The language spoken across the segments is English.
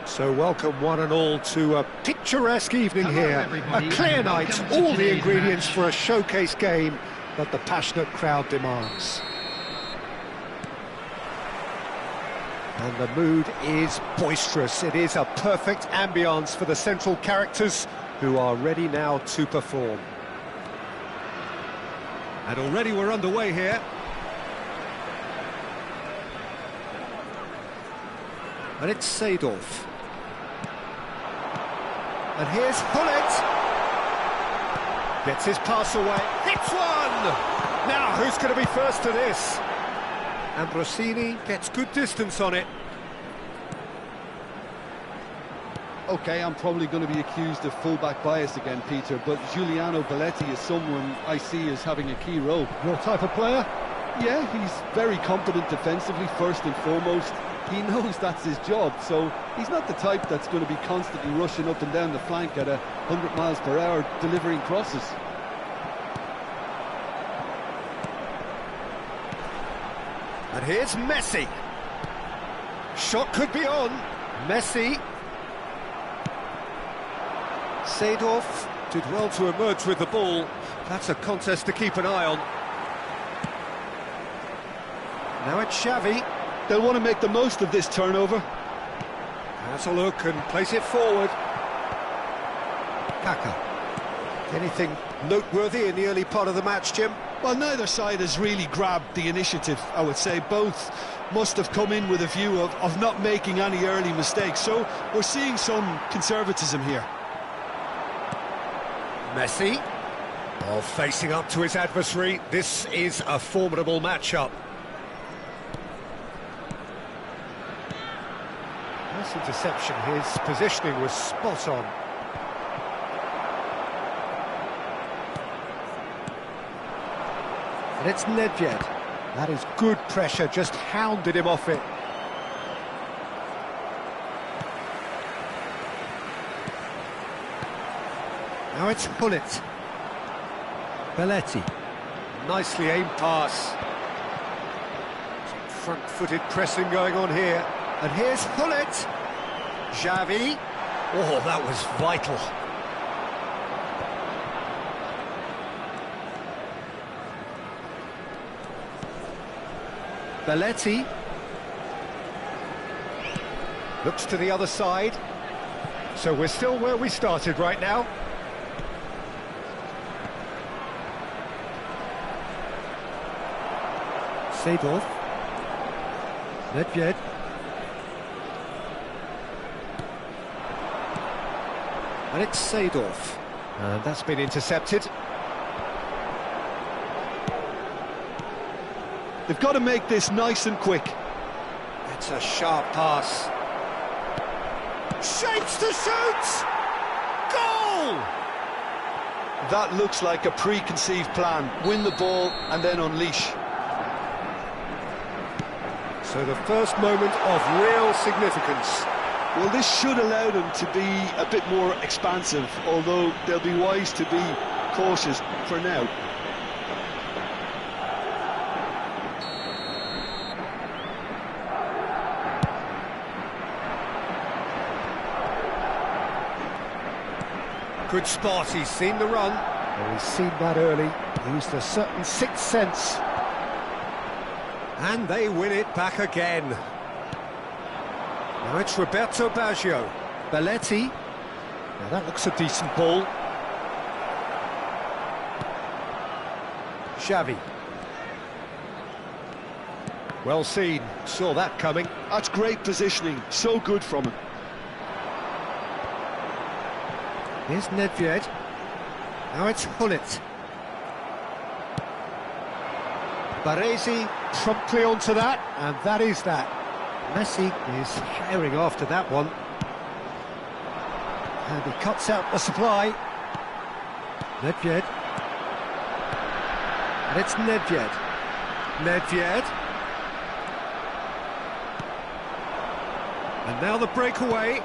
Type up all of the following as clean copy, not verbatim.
So welcome one and all to a picturesque evening here. A clear night, all the ingredients for a showcase game that the passionate crowd demands. And the mood is boisterous. It is a perfect ambience for the central characters who are ready now to perform. And already we're underway here. And it's Seedorf. And here's Hullet. Gets his pass away. Hits one! Now, who's going to be first to this? Ambrosini gets good distance on it. OK, I'm probably going to be accused of fullback bias again, Peter, but Giuliano Belletti is someone I see as having a key role. Your type of player? Yeah, he's very competent defensively, first and foremost. He knows that's his job, so he's not the type that's going to be constantly rushing up and down the flank at 100 miles per hour, delivering crosses. And here's Messi. Shot could be on. Messi. Seedorf did well to emerge with the ball. That's a contest to keep an eye on. Now it's Xavi. They'll want to make the most of this turnover. Has a look and plays it forward. Kaka. Anything noteworthy in the early part of the match, Jim? Well, neither side has really grabbed the initiative, I would say. Both must have come in with a view of not making any early mistakes. So we're seeing some conservatism here. Messi. Oh, facing up to his adversary. This is a formidable matchup. Nice interception. His positioning was spot on. And it's Nedved. That is good pressure, just hounded him off it. Now it's Hullet. Belletti. Nicely aimed pass. Some front-footed pressing going on here. And here's Hullet. Xavi. Oh, that was vital. Belletti. Looks to the other side. So we're still where we started right now. Seedorf. Nedved. And it's Seedorf. And that's been intercepted. They've got to make this nice and quick. It's a sharp pass. Shapes to shoot! Goal! That looks like a preconceived plan. Win the ball and then unleash. So the first moment of real significance. Well, this should allow them to be a bit more expansive, although they'll be wise to be cautious for now. Good spot, he's seen the run. Oh, he's seen that early, used a certain sixth sense. And they win it back again. Now it's Roberto Baggio. Belletti. Now that looks a decent ball. Xavi. Well seen, saw that coming. That's great positioning, so good from him. Here's Nedved. Now it's Hullet. Baresi promptly onto that, and that is that. Messi is firing after that one. And he cuts out the supply. Nedved. And it's Nedved. Nedved. And now the breakaway.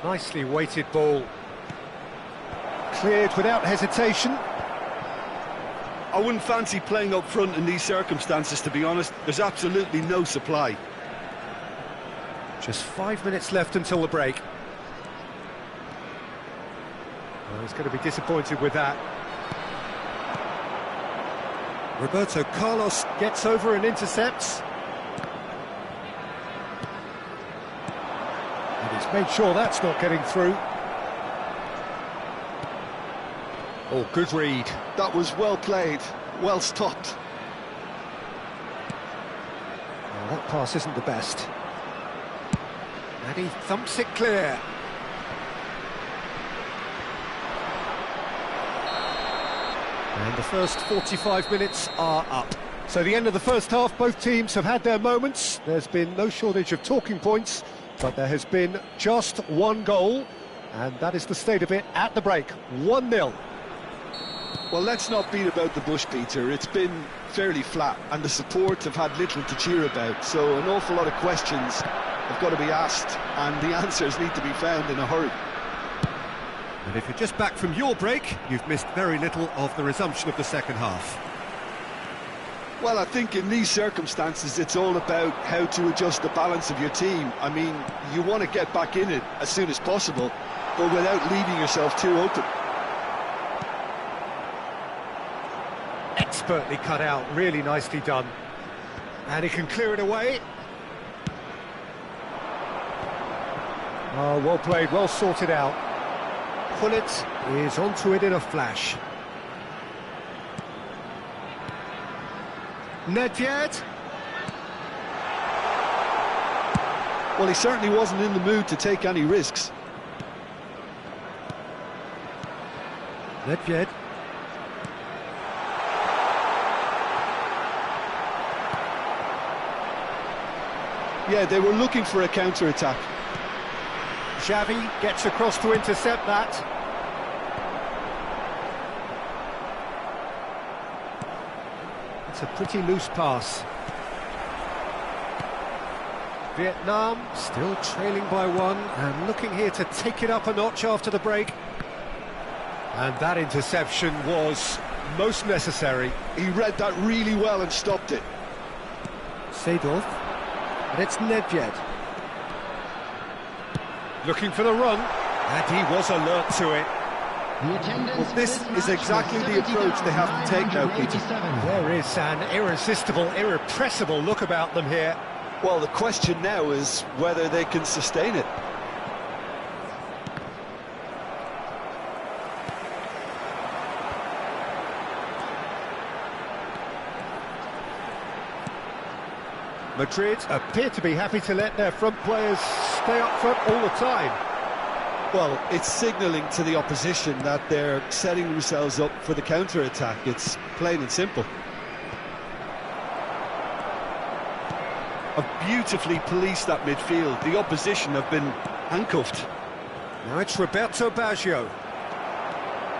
Nicely weighted ball. Cleared without hesitation. I wouldn't fancy playing up front in these circumstances, to be honest. There's absolutely no supply. Just 5 minutes left until the break. Well, he's going to be disappointed with that. Roberto Carlos gets over and intercepts. And he's made sure that's not getting through. Oh, good read. That was well played, well stopped. Well, that pass isn't the best. And he thumps it clear. And the first 45 minutes are up. So the end of the first half, both teams have had their moments. There's been no shortage of talking points, but there has been just one goal, and that is the state of it at the break. 1-0. Well, let's not beat about the bush, Peter. It's been fairly flat, and the support have had little to cheer about, so an awful lot of questions have got to be asked, and the answers need to be found in a hurry. And if you're just back from your break, you've missed very little of the resumption of the second half. Well, I think in these circumstances, it's all about how to adjust the balance of your team. I mean, you want to get back in it as soon as possible, but without leaving yourself too open. Expertly cut out, really nicely done. And he can clear it away. Oh, well played, well sorted out. Pullet is onto it in a flash. Nedved. Well, he certainly wasn't in the mood to take any risks. Nedved. Yeah, they were looking for a counter-attack. Xavi gets across to intercept that. It's a pretty loose pass. Vietnam still trailing by one and looking here to take it up a notch after the break. And that interception was most necessary. He read that really well and stopped it. Seedorf, and it's Nedved. Looking for the run, and he was alert to it. Well, this is exactly the approach they have to take now, Peter. There is an irresistible, irrepressible look about them here. Well, the question now is whether they can sustain it. Madrid appear to be happy to let their front players stay up front all the time. Well, it's signalling to the opposition that they're setting themselves up for the counter-attack. It's plain and simple. Have beautifully policed that midfield. The opposition have been handcuffed. Now it's Roberto Baggio.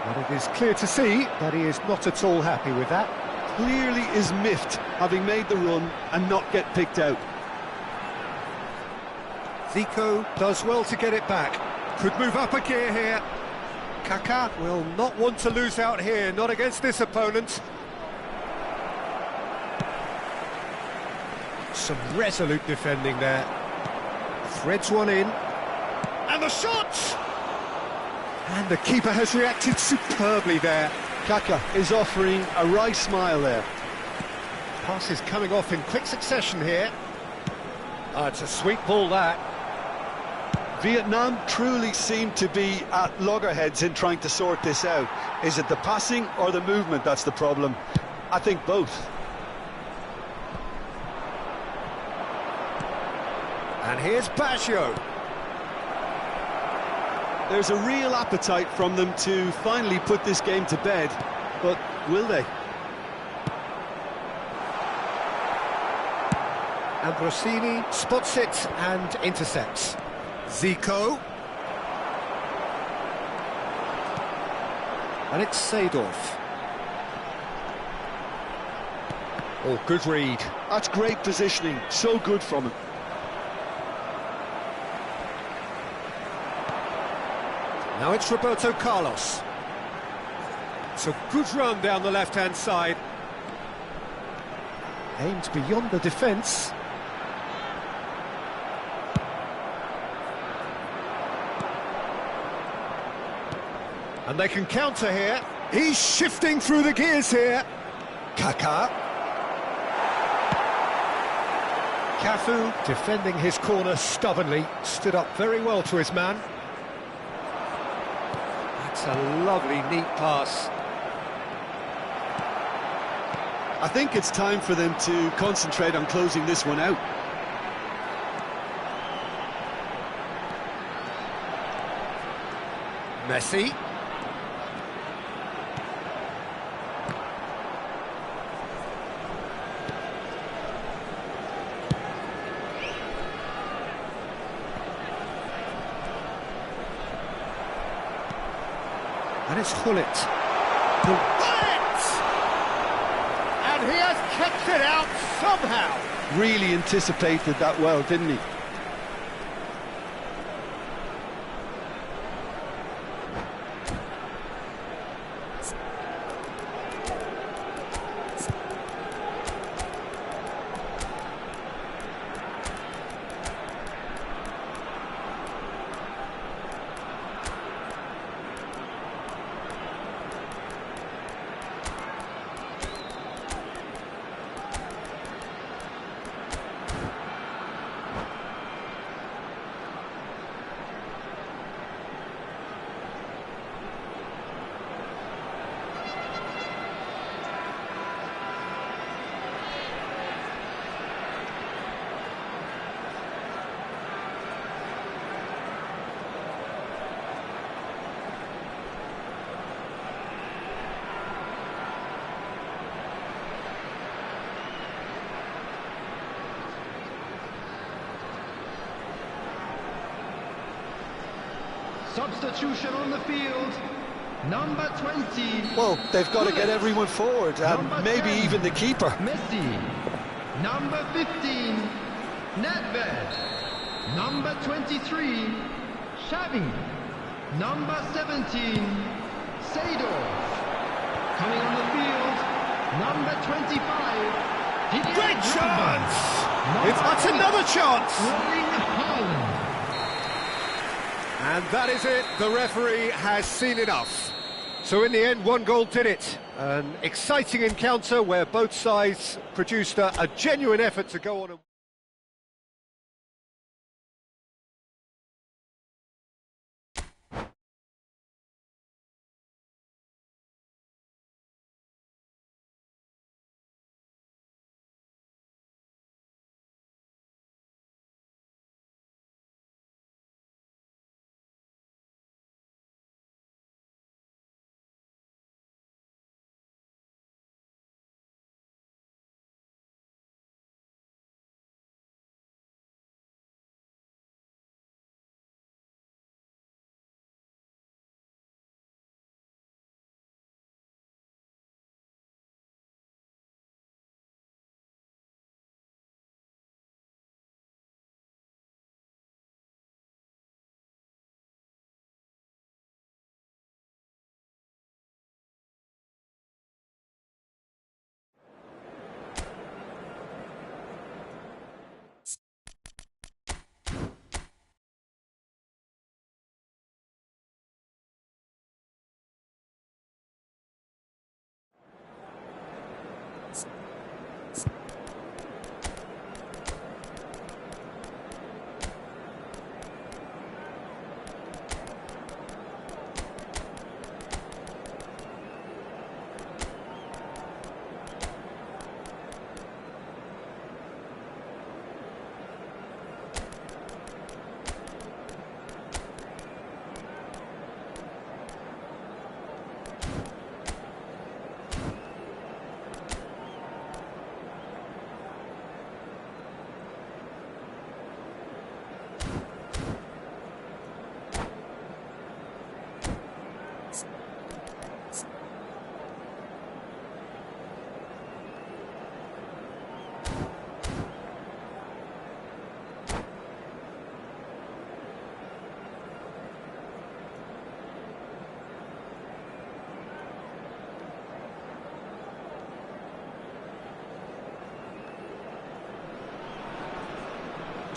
But it is clear to see that he is not at all happy with that. Clearly is miffed, having made the run and not get picked out. Zico does well to get it back. Could move up a gear here. Kaká will not want to lose out here, not against this opponent. Some resolute defending there. Threads one in. And the shot! And the keeper has reacted superbly there. Kaká is offering a wry smile there. Pass is coming off in quick succession here. It's a sweet ball, that. Vietnam truly seem to be at loggerheads in trying to sort this out. Is it the passing or the movement that's the problem? I think both. And here's Baggio. There's a real appetite from them to finally put this game to bed, but will they? Ambrosini spots it and intercepts. Zico. And it's Seedorf. Oh, good read. That's great positioning, so good from him. Now it's Roberto Carlos. It's a good run down the left-hand side. Aimed beyond the defence. And they can counter here. He's shifting through the gears here. Kaká. Cafu, defending his corner stubbornly, stood up very well to his man. That's a lovely, neat pass. I think it's time for them to concentrate on closing this one out. Messi. And it's Gullit. And he has kept it out somehow. Really anticipated that well, didn't he? Substitution on the field, number 20. Well, they've got to get everyone forward, maybe 10, even the keeper. Messi. Number 15, Nedved. Number 23, Xavi. Number 17, Seedorf. Coming on the field, number 25. Great chance! That's another chance! Erling Haaland. And that is it, the referee has seen enough. So in the end, one goal did it. An exciting encounter where both sides produced a genuine effort to go on and...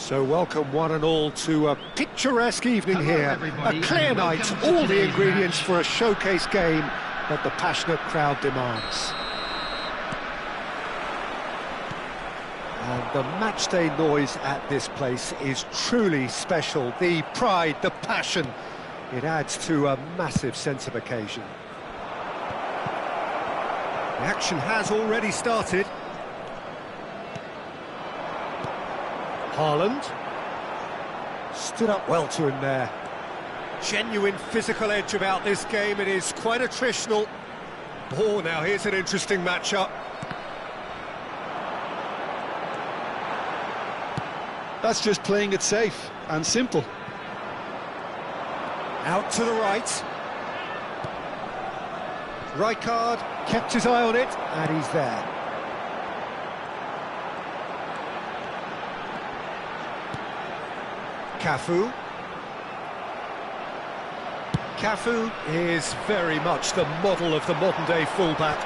So welcome one and all to a picturesque evening Hello, here. everybody, A clear and night, welcome to all the today's ingredients match. for a showcase game that the passionate crowd demands. And the matchday noise at this place is truly special. The pride, the passion, it adds to a massive sense of occasion. The action has already started. Haaland stood up well to him there. Genuine physical edge about this game. It is quite attritional. Oh, now here's an interesting matchup. That's just playing it safe and simple. Out to the right. Rijkaard kept his eye on it, and he's there. Cafu. Cafu is very much the model of the modern-day fullback.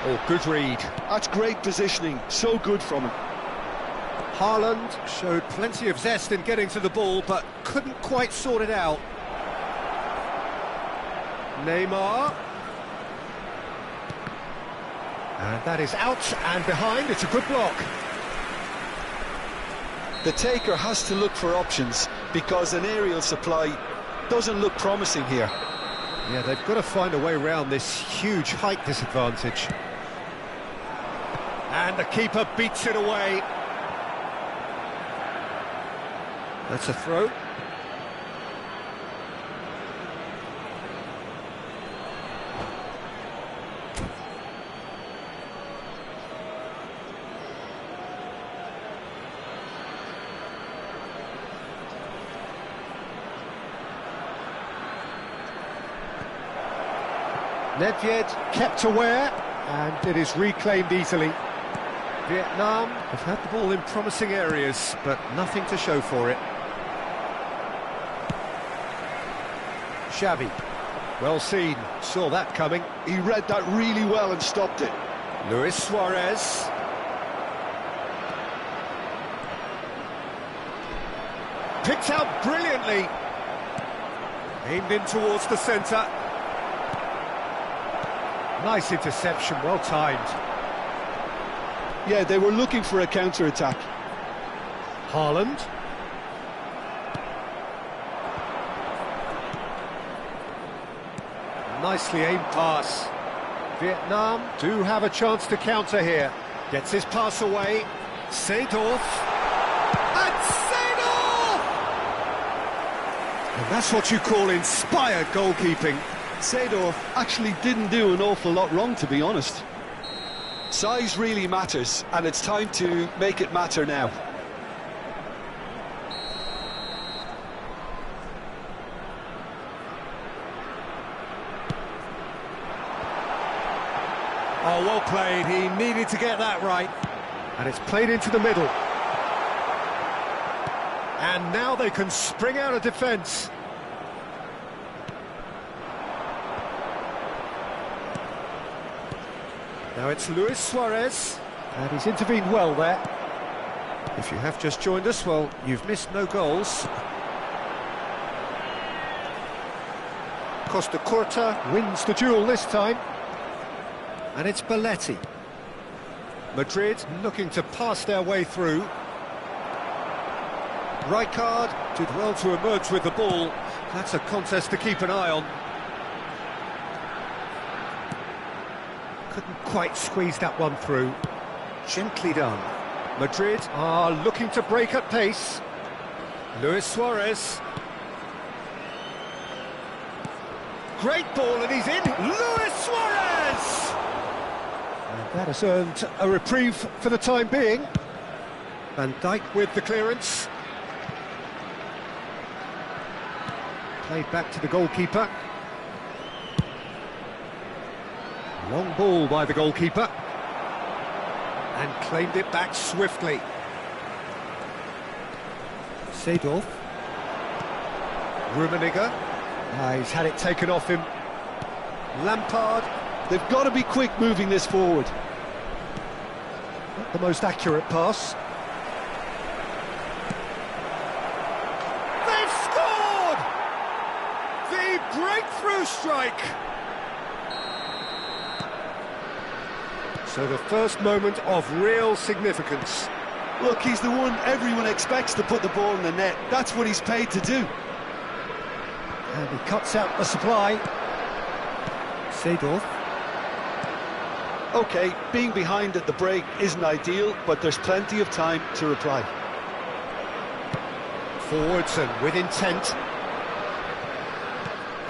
Oh, good read. That's great positioning, so good from him. Haaland showed plenty of zest in getting to the ball, but couldn't quite sort it out. Neymar. And that is out and behind. It's a good block. The taker has to look for options because an aerial supply doesn't look promising here. Yeah, they've got to find a way around this huge height disadvantage. And the keeper beats it away. That's a throw. Nedved kept aware, and it is reclaimed easily. Vietnam have had the ball in promising areas, but nothing to show for it. Xavi, well seen, saw that coming. He read that really well and stopped it. Luis Suarez. Picked out brilliantly. Aimed in towards the centre. Nice interception, well timed. Yeah, they were looking for a counter-attack. Haaland. Nicely aimed pass. Vietnam do have a chance to counter here. Gets his pass away. Seedorf. And Seedorf! And that's what you call inspired goalkeeping. Seedorf actually didn't do an awful lot wrong, to be honest. Size really matters, and it's time to make it matter now. Oh, well played. He needed to get that right. And it's played into the middle. And now they can spring out of defence. Now it's Luis Suarez, and he's intervened well there. If you have just joined us, well, you've missed no goals. Costa Curta wins the duel this time. And it's Belletti. Madrid looking to pass their way through. Rijkaard did well to emerge with the ball. That's a contest to keep an eye on. Couldn't quite squeeze that one through. Gently done. Madrid are looking to break at pace. Luis Suarez. Great ball, and he's in. Luis Suarez! And that has earned a reprieve for the time being. Van Dijk with the clearance. Played back to the goalkeeper. Long ball by the goalkeeper. And claimed it back swiftly. Seedorf. Rummenigge. He's had it taken off him. Lampard. They've got to be quick moving this forward. Not the most accurate pass. Through strike. So the first moment of real significance. Look, he's the one everyone expects to put the ball in the net. That's what he's paid to do. And he cuts out the supply. Seedorf. OK, being behind at the break isn't ideal, but there's plenty of time to reply. Forwards and with intent.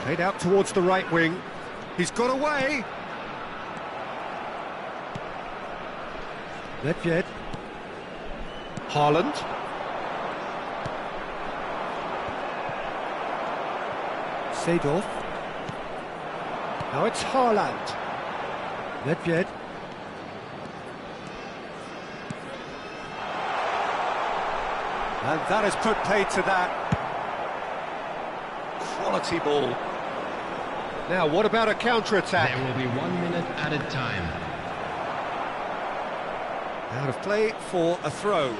Played out towards the right wing. He's got away. Nedved. Haaland. Seedorf. Now it's Haaland. Nedved. And that has put paid to that. Quality ball. Now, what about a counter-attack? There will be 1 minute added time. Out of play for a throw.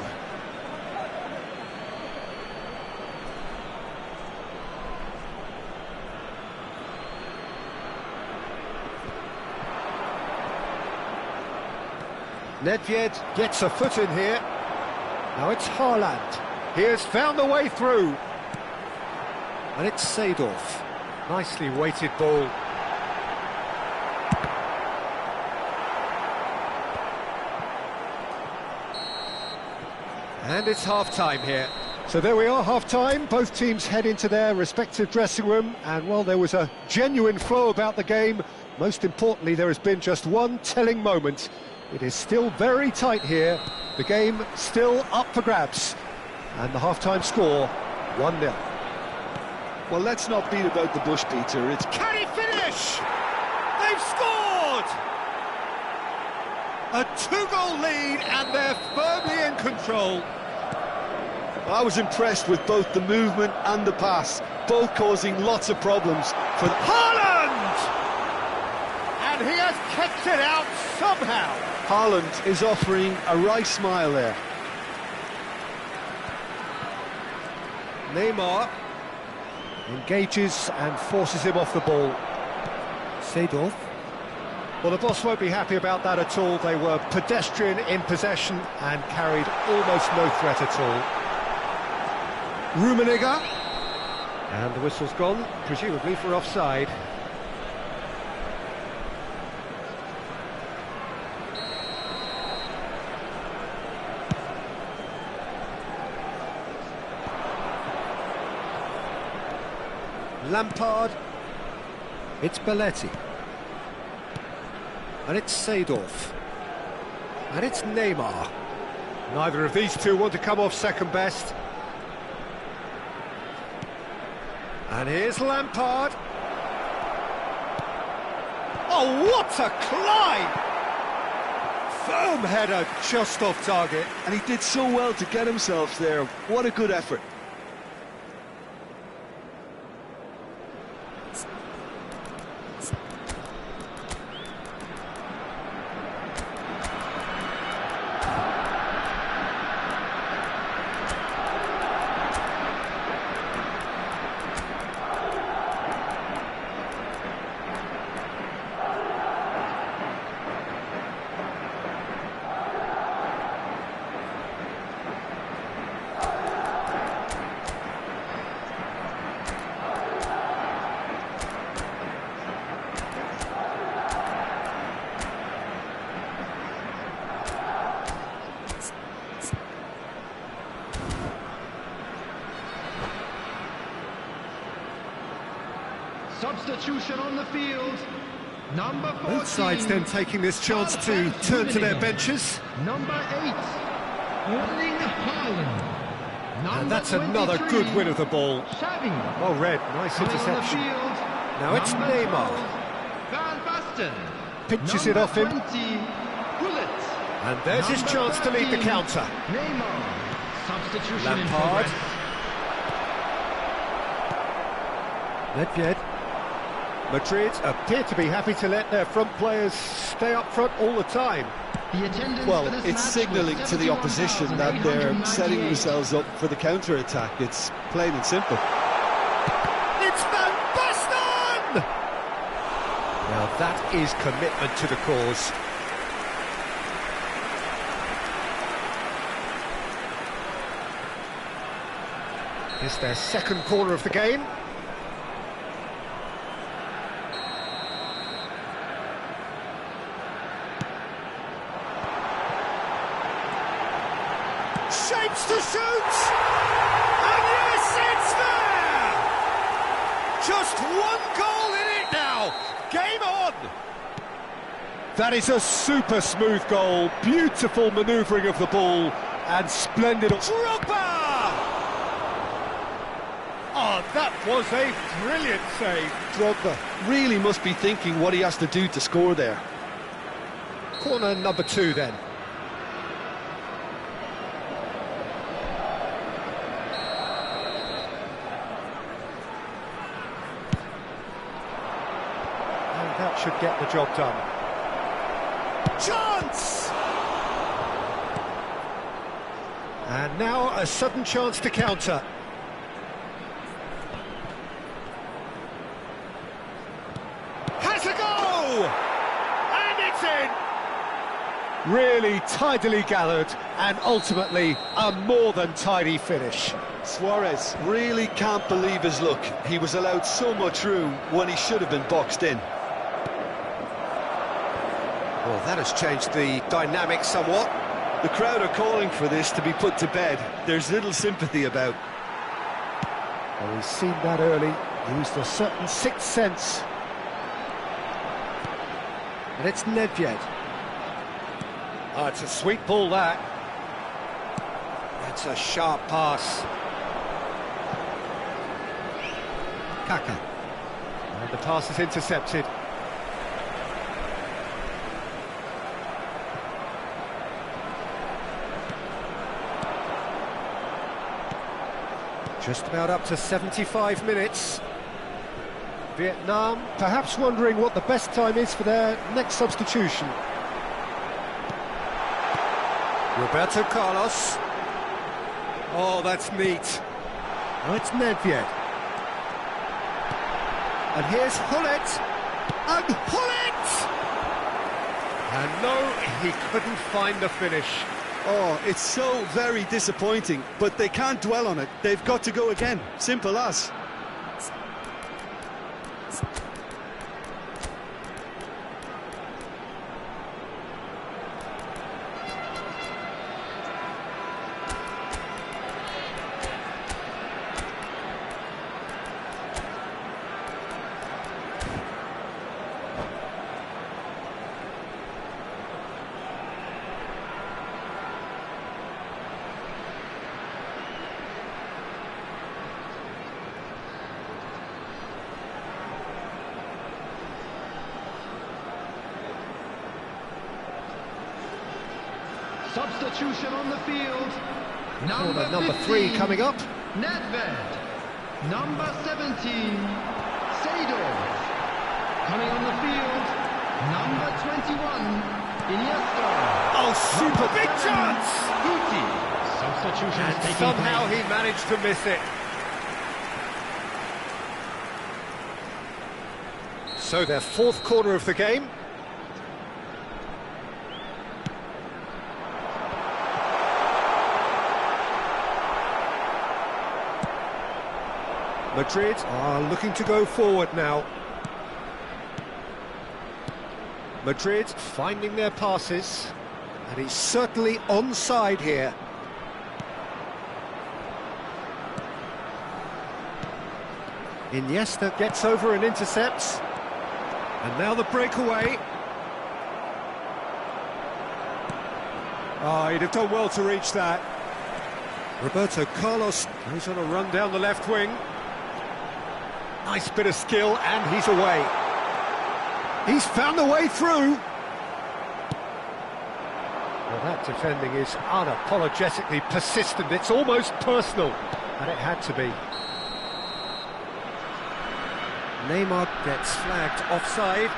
Nedved gets a foot in here. Now it's Haaland. He has found the way through. And it's Seedorf. Nicely weighted ball. And it's half-time here. So there we are, half-time. Both teams head into their respective dressing room. And while there was a genuine flow about the game, most importantly, there has been just one telling moment. It is still very tight here. The game still up for grabs. And the half-time score, 1-0. Well, let's not beat about the bush, Peter. It's... Can he finish? They've scored! A two-goal lead, and they're firmly in control. I was impressed with both the movement and the pass, both causing lots of problems for Haaland! And he has kept it out somehow. Haaland is offering a wry smile there. Neymar engages and forces him off the ball. Seedorf. Well, the boss won't be happy about that at all. They were pedestrian in possession and carried almost no threat at all. Rummenigge. And the whistle's gone, presumably for offside. Lampard. It's Belletti. And it's Seedorf. And it's Neymar. Neither of these two want to come off second best. And here's Lampard. Oh, what a climb! Firm header just off target. And he did so well to get himself there. What a good effort. Substitution on the field. Number 14. Both sides then taking this chance to turn to their benches. Number 8. Erling Haaland. And that's another good win of the ball. Xavi. Well read, nice interception. Now it's Neymar. Van Basten. Pinches it off him. 20, Gullit. And there's his chance to lead the counter. Neymar. Substitution in Lampard. progress. Nedved. Madrid appear to be happy to let their front players stay up front all the time. The attendance Well, for this it's match signalling was to the opposition that they're setting 71,898. themselves up for the counter-attack. It's plain and simple. It's Van Basten! That is commitment to the cause. It's their second corner of the game. Shapes to shoot! And yes, it's there! Just one goal in it now! Game on! That is a super smooth goal, beautiful manoeuvring of the ball, and splendid... Drogba! Oh, that was a brilliant save. Drogba really must be thinking what he has to do to score there. Corner number 2 then. And that should get the job done. Chance! And now a sudden chance to counter. Has a go! And it's in! Really tidily gathered, and ultimately a more than tidy finish. Suarez really can't believe his luck. He was allowed so much room when he should have been boxed in. Well, that has changed the dynamic somewhat. The crowd are calling for this to be put to bed. There's little sympathy about. Well, we've seen that early, used a certain sixth sense. And it's Nedved. Oh, it's a sweet ball, that. That's a sharp pass. Kaka. And the pass is intercepted. Just about up to 75 minutes. Vietnam perhaps wondering what the best time is for their next substitution. Roberto Carlos. Oh, that's neat. Oh, it's Nedved. And here's Hullet. And Hullet! And no, he couldn't find the finish. Oh, it's so very disappointing, but they can't dwell on it. They've got to go again. Simple as. Substitution on the field. Corner number 3 coming up. Nedved. Number 17, Seydorf. Coming on the field, number 21, Iniesta. Oh, super big chance! Guti. Substitution And taking somehow place. he managed to miss it. So their fourth corner of the game. Madrid are looking to go forward now. Madrid finding their passes, and he's certainly onside here. Iniesta gets over and intercepts. And now the breakaway. Oh, he'd have done well to reach that. Roberto Carlos goes on a run down the left wing. Nice bit of skill, and he's away. He's found the way through. Well, that defending is unapologetically persistent. It's almost personal, and it had to be. Neymar gets flagged offside.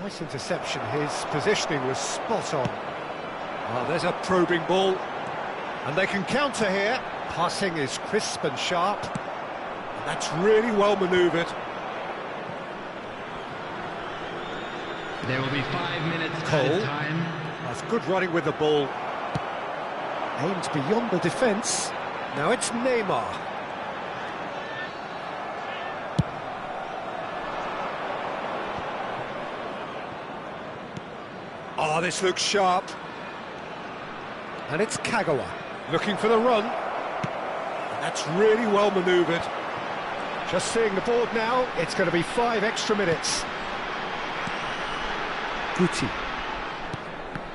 Nice interception, his positioning was spot on. Oh, there's a probing ball, and they can counter here. Passing is crisp and sharp, and that's really well manoeuvred. There will be 5 minutes Cole. added time. That's good running with the ball. Aimed beyond the defence. Now it's Neymar. Oh, this looks sharp. And it's Kagawa looking for the run. And that's really well manoeuvred. Just seeing the board now, it's going to be 5 extra minutes. Guti.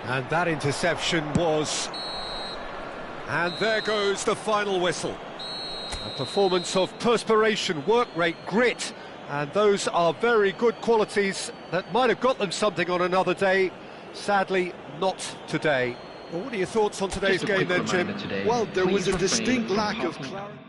And that interception was... And there goes the final whistle. A performance of perspiration, work rate, grit, and those are very good qualities that might have got them something on another day. Sadly, not today. Well, what are your thoughts on today's Just a game quick then, reminder Jim? today, Well, there was please a distinct refrain from lack of talking. clarity.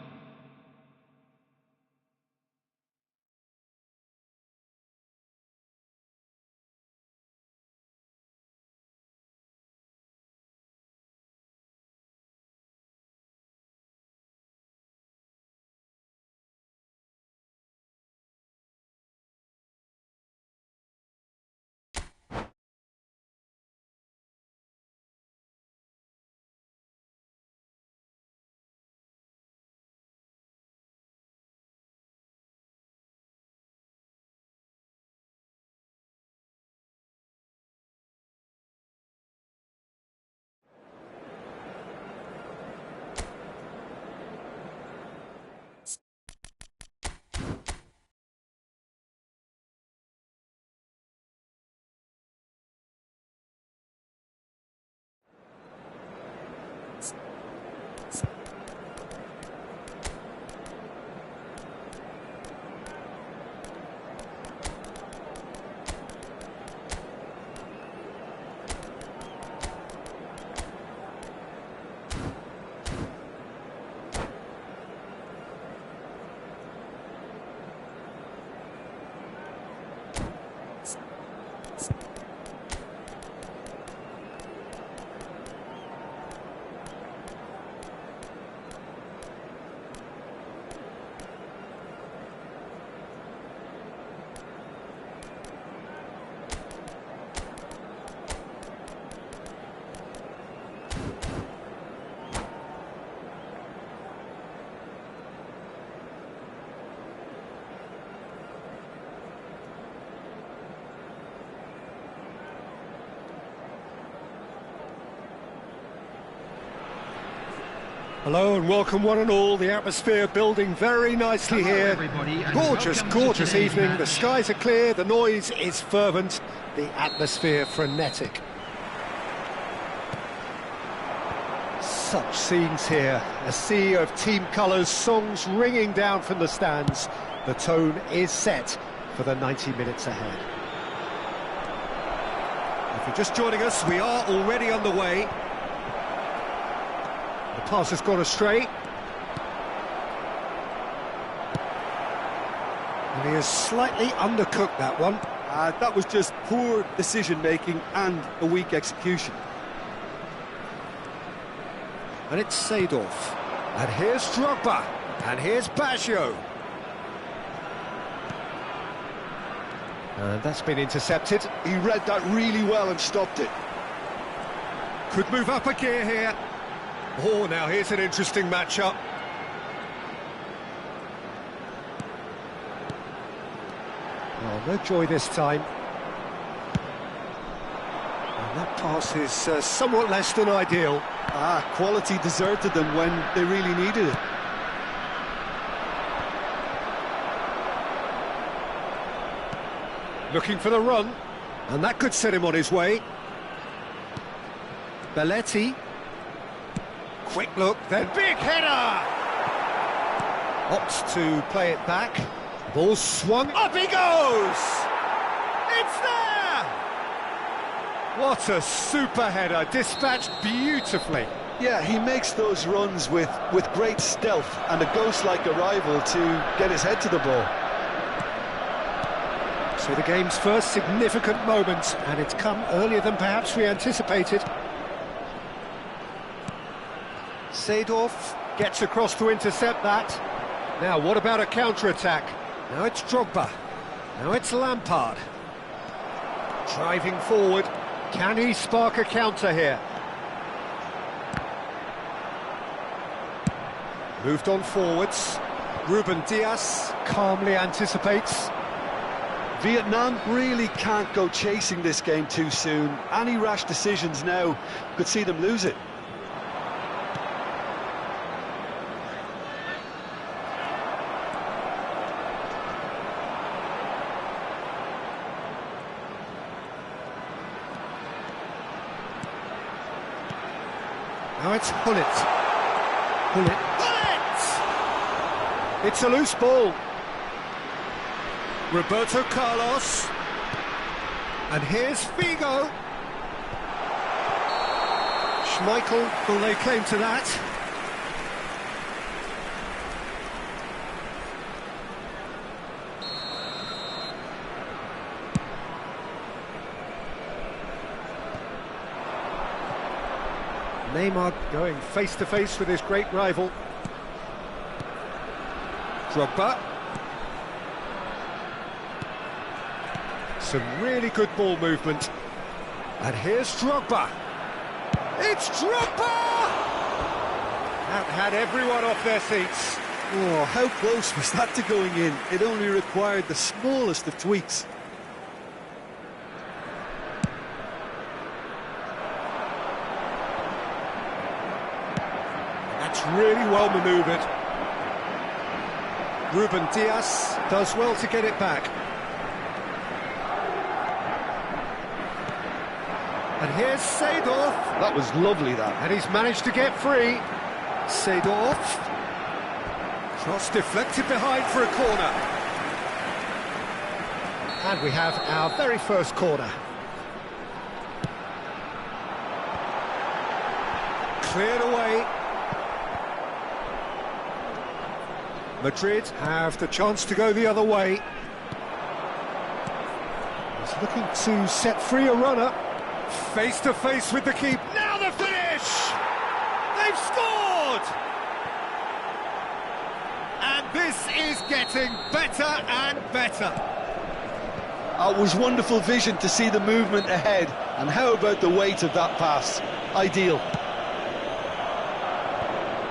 Hello and welcome one and all. The atmosphere building very nicely Hello, here. everybody, and Gorgeous, welcome to gorgeous today's evening. The match. skies are clear, the noise is fervent, the atmosphere frenetic. Such scenes here. A sea of team colours, songs ringing down from the stands. The tone is set for the 90 minutes ahead. If you're just joining us, we are already underway. The pass has gone astray. And he has slightly undercooked that one. That was just poor decision-making and a weak execution. And it's Seedorf. And here's Drogba. And here's Baggio. And that's been intercepted. He read that really well and stopped it. Could move up a gear here. Oh, now here's an interesting matchup. Oh, no joy this time. And that pass is somewhat less than ideal. Quality deserted them when they really needed it. Looking for the run. And that could set him on his way. Belletti. Quick look, then big header! Opts to play it back. Ball swung, up he goes! It's there! What a super header, dispatched beautifully. Yeah, he makes those runs with great stealth and a ghost-like arrival to get his head to the ball. So the game's first significant moment, and it's come earlier than perhaps we anticipated. Seedorf gets across to intercept that. Now, what about a counter-attack? Now it's Drogba. Now it's Lampard. Driving forward. Can he spark a counter here? Moved on forwards. Ruben Dias calmly anticipates. Vietnam really can't go chasing this game too soon. Any rash decisions now could see them lose it. Now it's Hullet. Hullet. It's a loose ball. Roberto Carlos. And here's Figo. Schmeichel will lay claim to that. Neymar going face-to-face with his great rival. Drogba. Some really good ball movement. And here's Drogba. It's Drogba! That had everyone off their seats. Oh, how close was that to going in? It only required the smallest of tweaks. That's really well manoeuvred. Ruben Dias does well to get it back. And here's Seedorf. That was lovely, that. And he's managed to get free. Seedorf. Cross deflected behind for a corner. And we have our very first corner. Cleared away. Madrid have the chance to go the other way. He's looking to set free a runner. Face to face with the keeper. Now the finish! They've scored! And this is getting better and better. It was wonderful vision to see the movement ahead. And how about the weight of that pass? Ideal.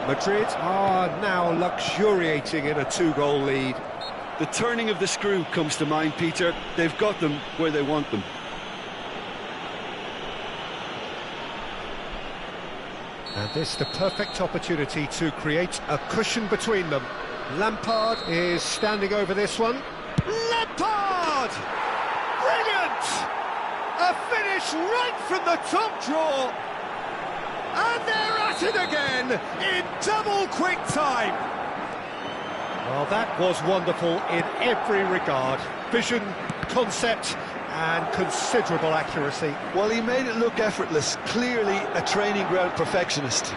Madrid are now luxuriating in a two-goal lead. The turning of the screw comes to mind, Peter. They've got them where they want them. And this the perfect opportunity to create a cushion between them. Lampard is standing over this one. Lampard! Brilliant! A finish right from the top draw. And they're at it again in double quick time. Well, that was wonderful in every regard. Vision, concept, and considerable accuracy. Well, he made it look effortless. Clearly a training ground perfectionist.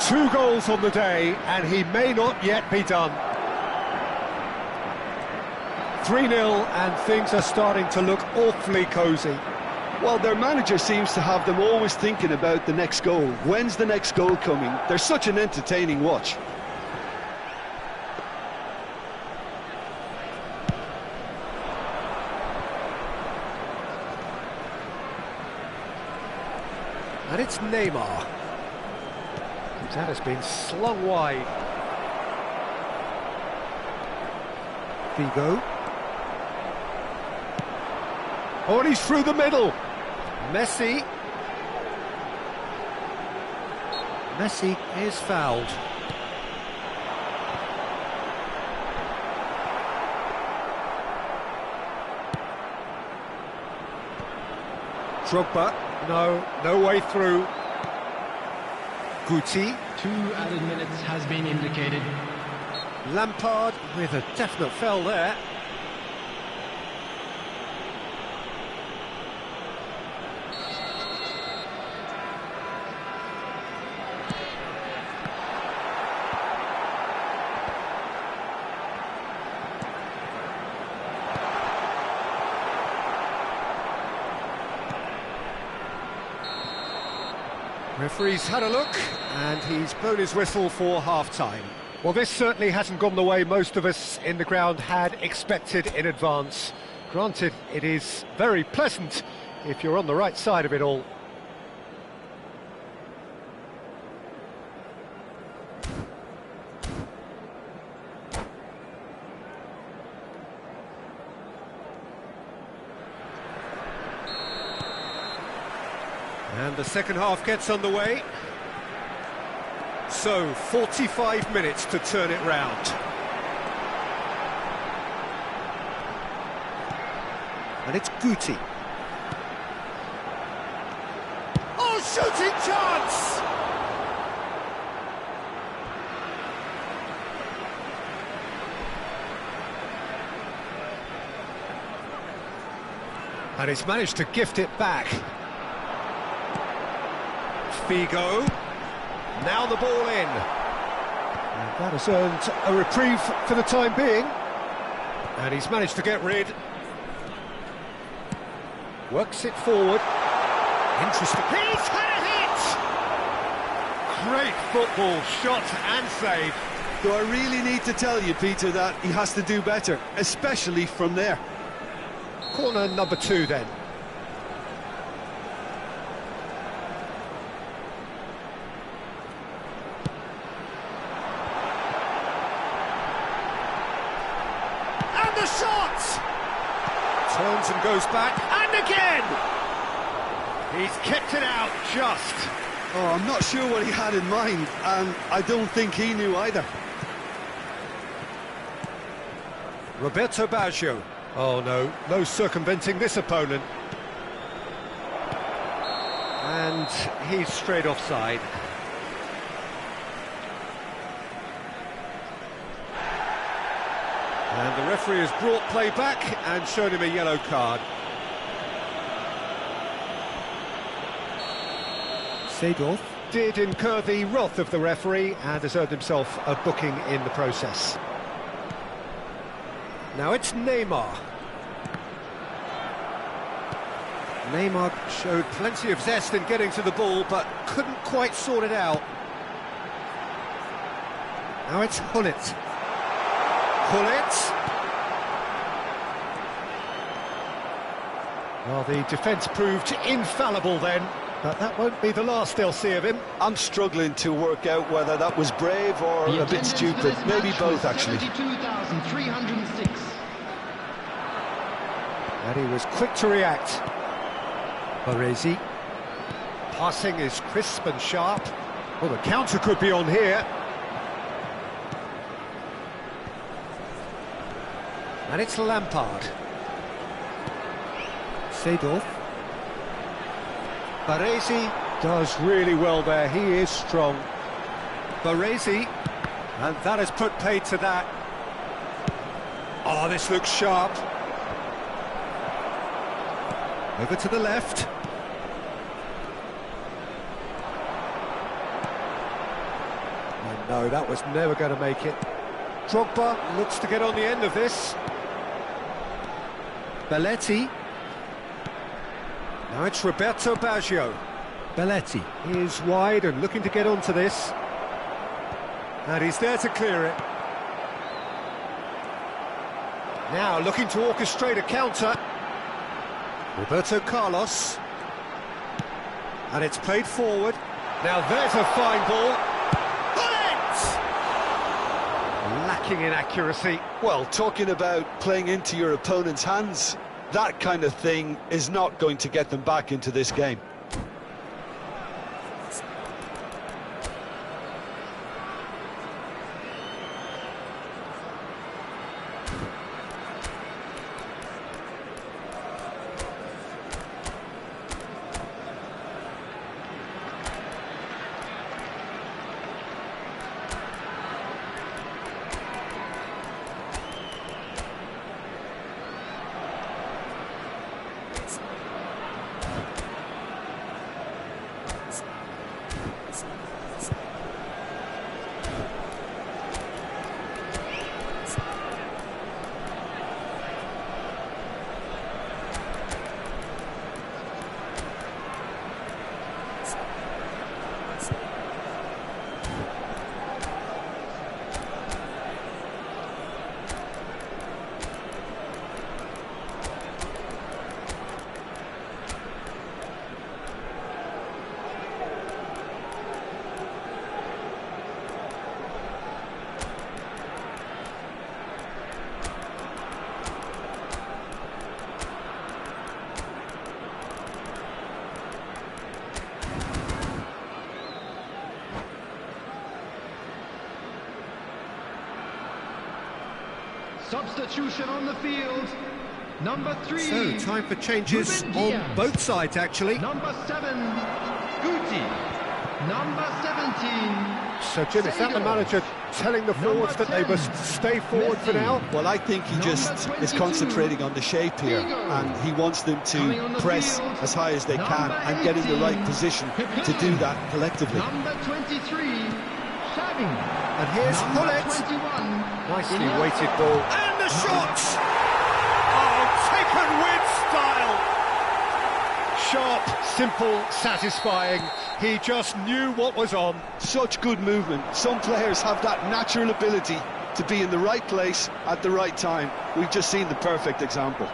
2 goals on the day, and he may not yet be done. 3-0, and things are starting to look awfully cosy. Well, their manager seems to have them always thinking about the next goal. When's the next goal coming? They're such an entertaining watch. And it's Neymar. That has been slung wide. Figo. Oh, and he's through the middle. Messi. Messi is fouled. Drogba. No way through. Guti. 2 added minutes has been indicated. Lampard with a definite foul there. Referee's had a look, and he's blown his whistle for half-time. Well, this certainly hasn't gone the way most of us in the ground had expected in advance. Granted, it is very pleasant if you're on the right side of it all. And the second half gets underway. So, 45 minutes to turn it round. And it's Guti. Oh, shooting chance! And he's managed to gift it back. Figo, now the ball in. And that has earned a reprieve for the time being. And he's managed to get rid. Works it forward. Interesting. He's had a hit! Great football, shot and save. Do I really need to tell you, Peter, that he has to do better, especially from there? Corner number 2 then. The shot! Turns and goes back, and again! He's kept it out, just. Oh, I'm not sure what he had in mind, and I don't think he knew either. Roberto Baggio. Oh no, no circumventing this opponent. And he's straight offside. And the referee has brought play back and shown him a yellow card. Seedorf did incur the wrath of the referee and has earned himself a booking in the process. Now it's Neymar. Neymar showed plenty of zest in getting to the ball, but couldn't quite sort it out. Now it's Hullet. Well, the defence proved infallible then, but that won't be the last they'll see of him. I'm struggling to work out whether that was brave or a bit stupid. Maybe both, actually. 72,306. And he was quick to react. Baresi. Passing is crisp and sharp. Well, the counter could be on here. And it's Lampard. Seedorf. Baresi does really well there, he is strong. Baresi, and that has put paid to that. Oh, this looks sharp. Over to the left. And no, that was never going to make it. Drogba looks to get on the end of this. Belletti. Now it's Roberto Baggio. Belletti is wide and looking to get onto this. And he's there to clear it. Now looking to orchestrate a counter. Roberto Carlos. And it's played forward. Now there's a fine ball. Lacking in accuracy. Well, talking about playing into your opponent's hands, that kind of thing is not going to get them back into this game. Substitution on the field. Number 3. So, time for changes Ruben on Diaz. both sides, actually. Number 7. Guti. Number 17. So, Jim, is that the manager telling the forwards that they must stay forward for now? Well, I think he just is concentrating on the shape here, and he wants them to press as high as they can and get in the right position to do that collectively. Number 23. Xavi. And here's Number Hullet. 21. Nicely weighted ball. And the shot! Oh, taken with style! Sharp, simple, satisfying. He just knew what was on. Such good movement. Some players have that natural ability to be in the right place at the right time. We've just seen the perfect example.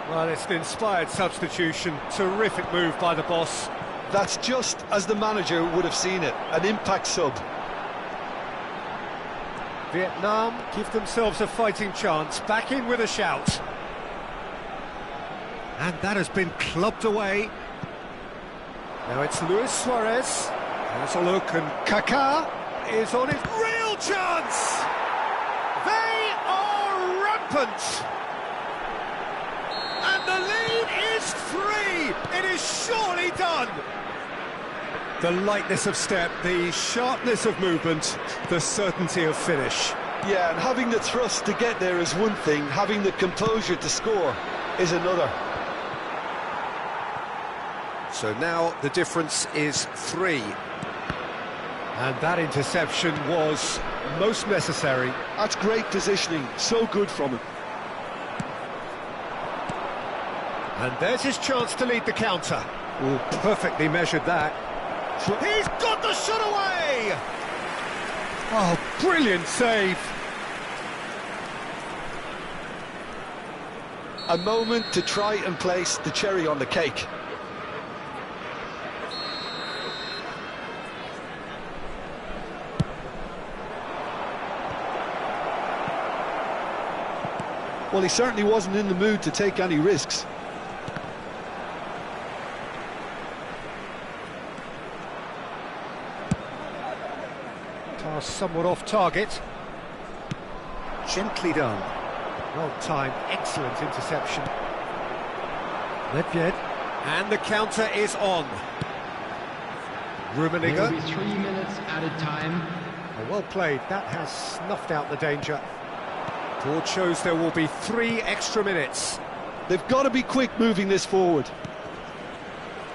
Well, it's an inspired substitution. Terrific move by the boss. That's just as the manager would have seen it, an impact sub. Vietnam give themselves a fighting chance. Back in with a shout. And that has been clubbed away. Now it's Luis Suarez. Has a look, and Kaká is on his real chance! They are rampant! And the lead is 3! It is surely done! The lightness of step, the sharpness of movement, the certainty of finish. Yeah, and having the thrust to get there is one thing, having the composure to score is another. So now the difference is 3. And that interception was most necessary. That's great positioning, so good from him. And there's his chance to lead the counter. Oh, perfectly measured that. He's got the shot away! Oh, brilliant save. A moment to try and place the cherry on the cake. Well, he certainly wasn't in the mood to take any risks. Pass somewhat off target. Gently done. Well timed, excellent interception. Ledved. And the counter is on. There will Rummenigge. be 3 minutes added time. Oh, well played, that has snuffed out the danger. Board shows there will be 3 extra minutes. They've got to be quick moving this forward.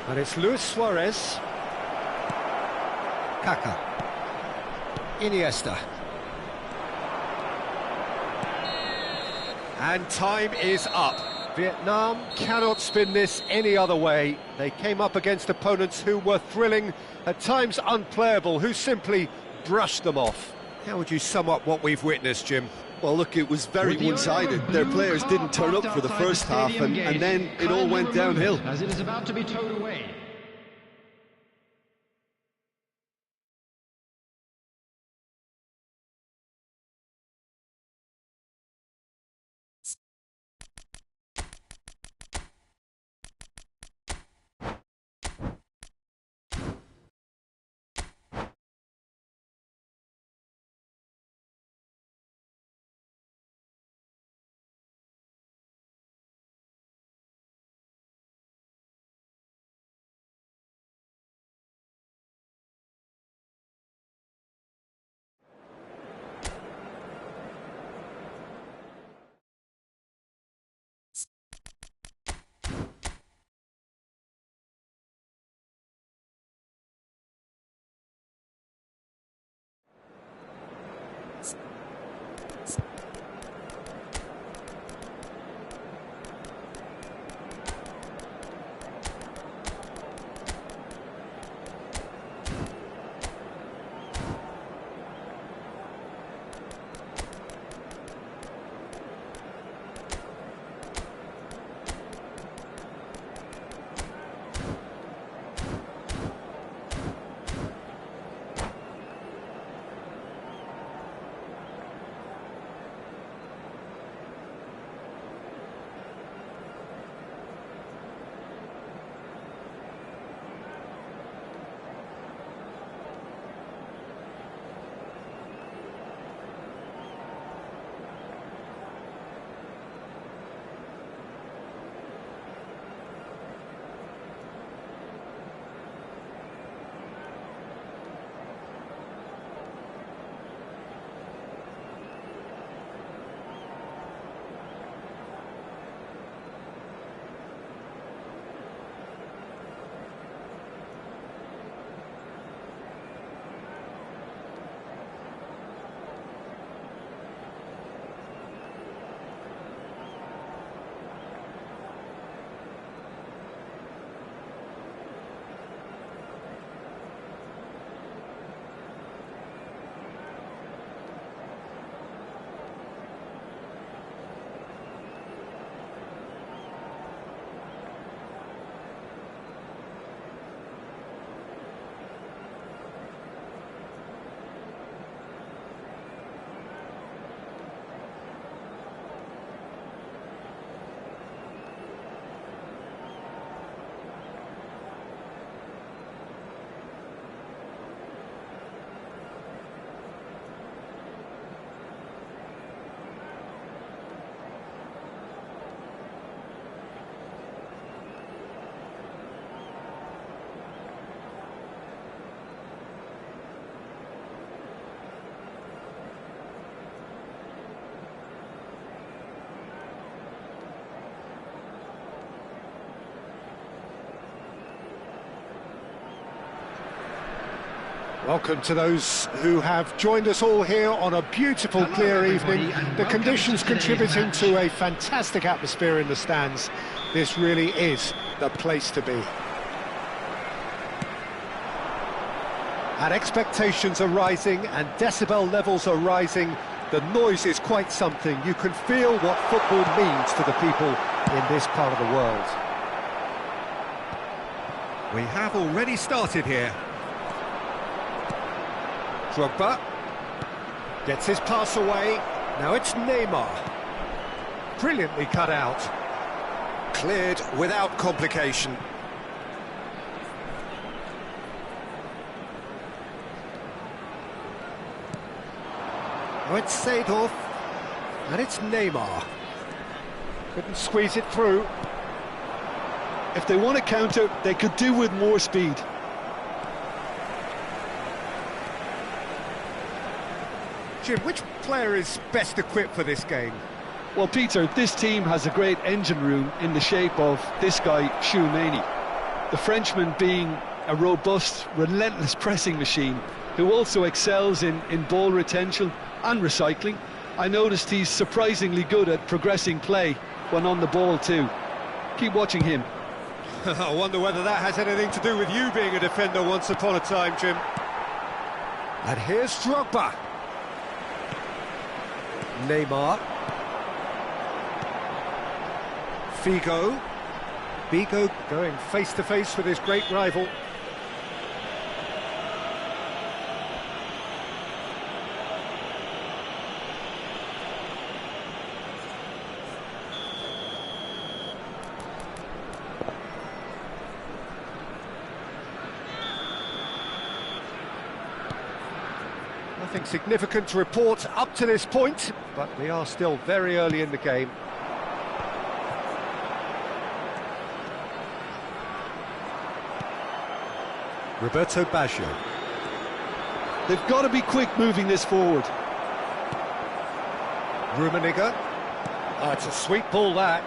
And it's Luis Suarez. Kaká. Iniesta. And time is up. Vietnam cannot spin this any other way. They came up against opponents who were thrilling, at times unplayable, who simply brushed them off. How would you sum up what we've witnessed, Jim? Well, look, it was very one-sided. Their players didn't turn up for the first half, and then it all went downhill. As it is about to be towed away. Welcome to those who have joined us all here on a beautiful, clear evening. The conditions contributing to a fantastic atmosphere in the stands. This really is the place to be. And expectations are rising and decibel levels are rising. The noise is quite something. You can feel what football means to the people in this part of the world. We have already started here. Drogba gets his pass away. Now it's Neymar. Brilliantly cut out. Cleared without complication. Now it's Seedorf. And it's Neymar. Couldn't squeeze it through. If they want to counter, they could do with more speed. Jim, which player is best equipped for this game? Well, Peter, this team has a great engine room in the shape of this guy, Tchouaméni. The Frenchman being a robust, relentless pressing machine who also excels in ball retention and recycling. I noticed he's surprisingly good at progressing play when on the ball too. Keep watching him. I wonder whether that has anything to do with you being a defender once upon a time, Jim. And here's Drogba. Neymar. Figo. Figo going face-to-face with his great rival. Nothing significant to report up to this point, but we are still very early in the game. Roberto Baggio. They've got to be quick moving this forward. Rummenigge. Oh, it's a sweet ball, that.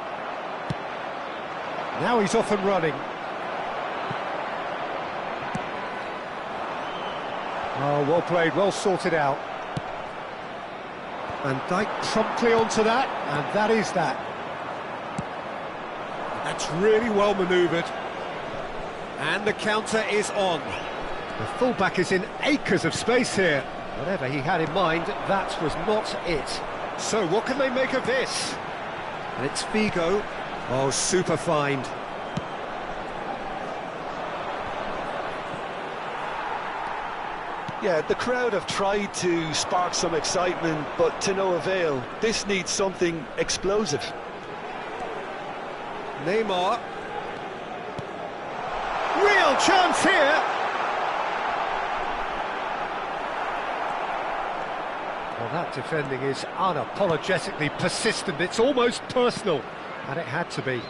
Now he's off and running. Oh, well played, well sorted out. Van Dijk promptly onto that, and that is that. That's really well manoeuvred. And the counter is on. The fullback is in acres of space here. Whatever he had in mind, that was not it. So what can they make of this? And it's Figo. Oh, super find. Yeah, the crowd have tried to spark some excitement, but to no avail. This needs something explosive. Neymar. Real chance here. Well, that defending is unapologetically persistent. It's almost personal, and it had to be.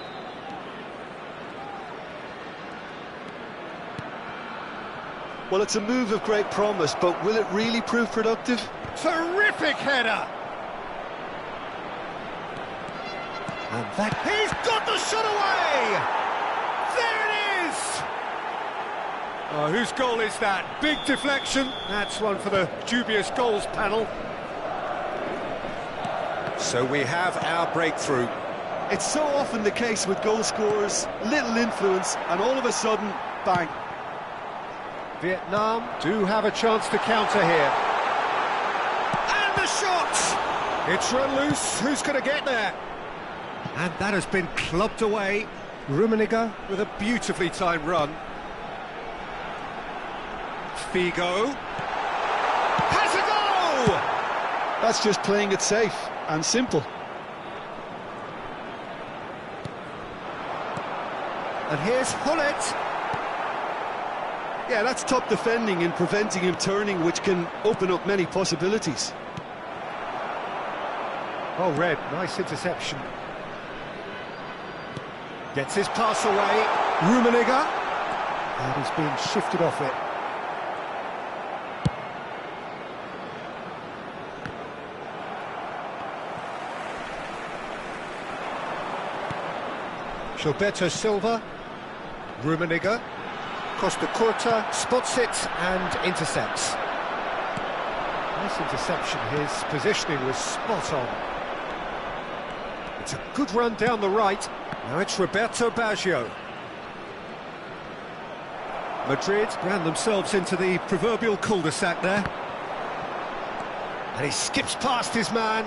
Well, it's a move of great promise, but will it really prove productive? Terrific header! And that... He's got the shot away! There it is! Oh, whose goal is that? Big deflection. That's one for the dubious goals panel. So we have our breakthrough. It's so often the case with goal scorers, little influence, and all of a sudden, bang. Vietnam do have a chance to counter here. And the shot! It's run loose. Who's going to get there? And that has been clubbed away. Rummenigge with a beautifully timed run. Figo. Has a goal! That's just playing it safe and simple. And here's Hullet. Yeah, that's top defending in preventing him turning, which can open up many possibilities. Oh, Red, nice interception. Gets his pass away. Rummenigge. And he's been shifted off it. Gilberto Silva. Rummenigge. Costa Curta spots it and intercepts. Nice interception, his positioning was spot on. It's a good run down the right. Now it's Roberto Baggio. Madrid ran themselves into the proverbial cul-de-sac there. And he skips past his man.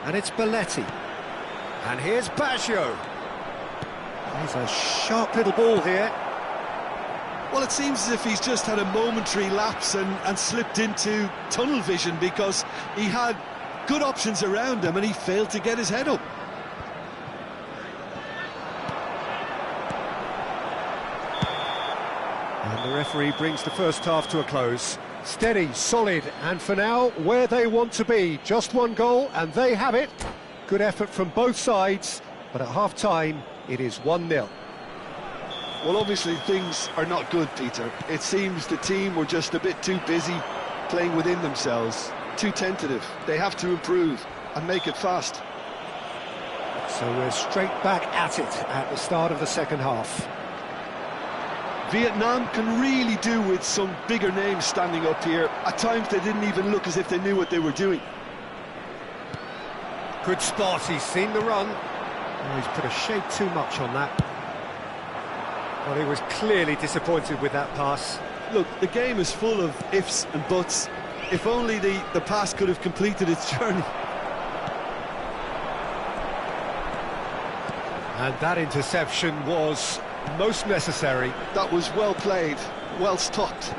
And it's Belletti. And here's Baggio. There's a sharp little ball here. Well, it seems as if he's just had a momentary lapse and slipped into tunnel vision, because he had good options around him and he failed to get his head up. And the referee brings the first half to a close. Steady, solid, and for now, where they want to be. Just one goal, and they have it. Good effort from both sides, but at half-time, it is 1-0. Well, obviously things are not good, Peter. It seems the team were just a bit too busy playing within themselves, too tentative. They have to improve and make it fast. So we're straight back at it at the start of the second half. Vietnam can really do with some bigger names standing up here. At times they didn't even look as if they knew what they were doing. Good spot, he's seen the run. Oh, he's put a shade too much on that. Well, he was clearly disappointed with that pass. Look, the game is full of ifs and buts. If only the pass could have completed its journey. And that interception was most necessary. That was well played, well stopped.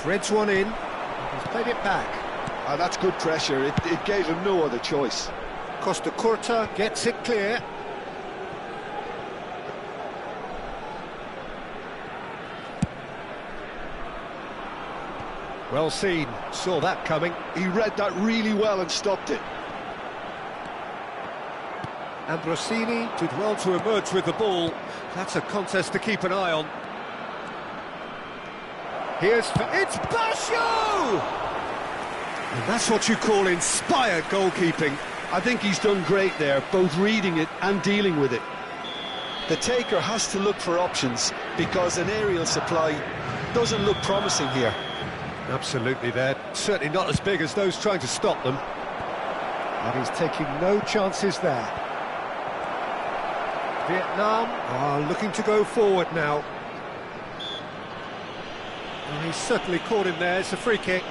Threads one in, he's played it back. Ah, that's good pressure, it gave him no other choice. Costa Curta gets it clear. Well seen, saw that coming. He read that really well and stopped it. Ambrosini did well to emerge with the ball. That's a contest to keep an eye on. It's Baggio! And that's what you call inspired goalkeeping. I think he's done great there, both reading it and dealing with it. The taker has to look for options, because an aerial supply doesn't look promising here. Absolutely, they're certainly not as big as those trying to stop them. And he's taking no chances there. Vietnam are looking to go forward now. And he's certainly caught him there, it's a free kick.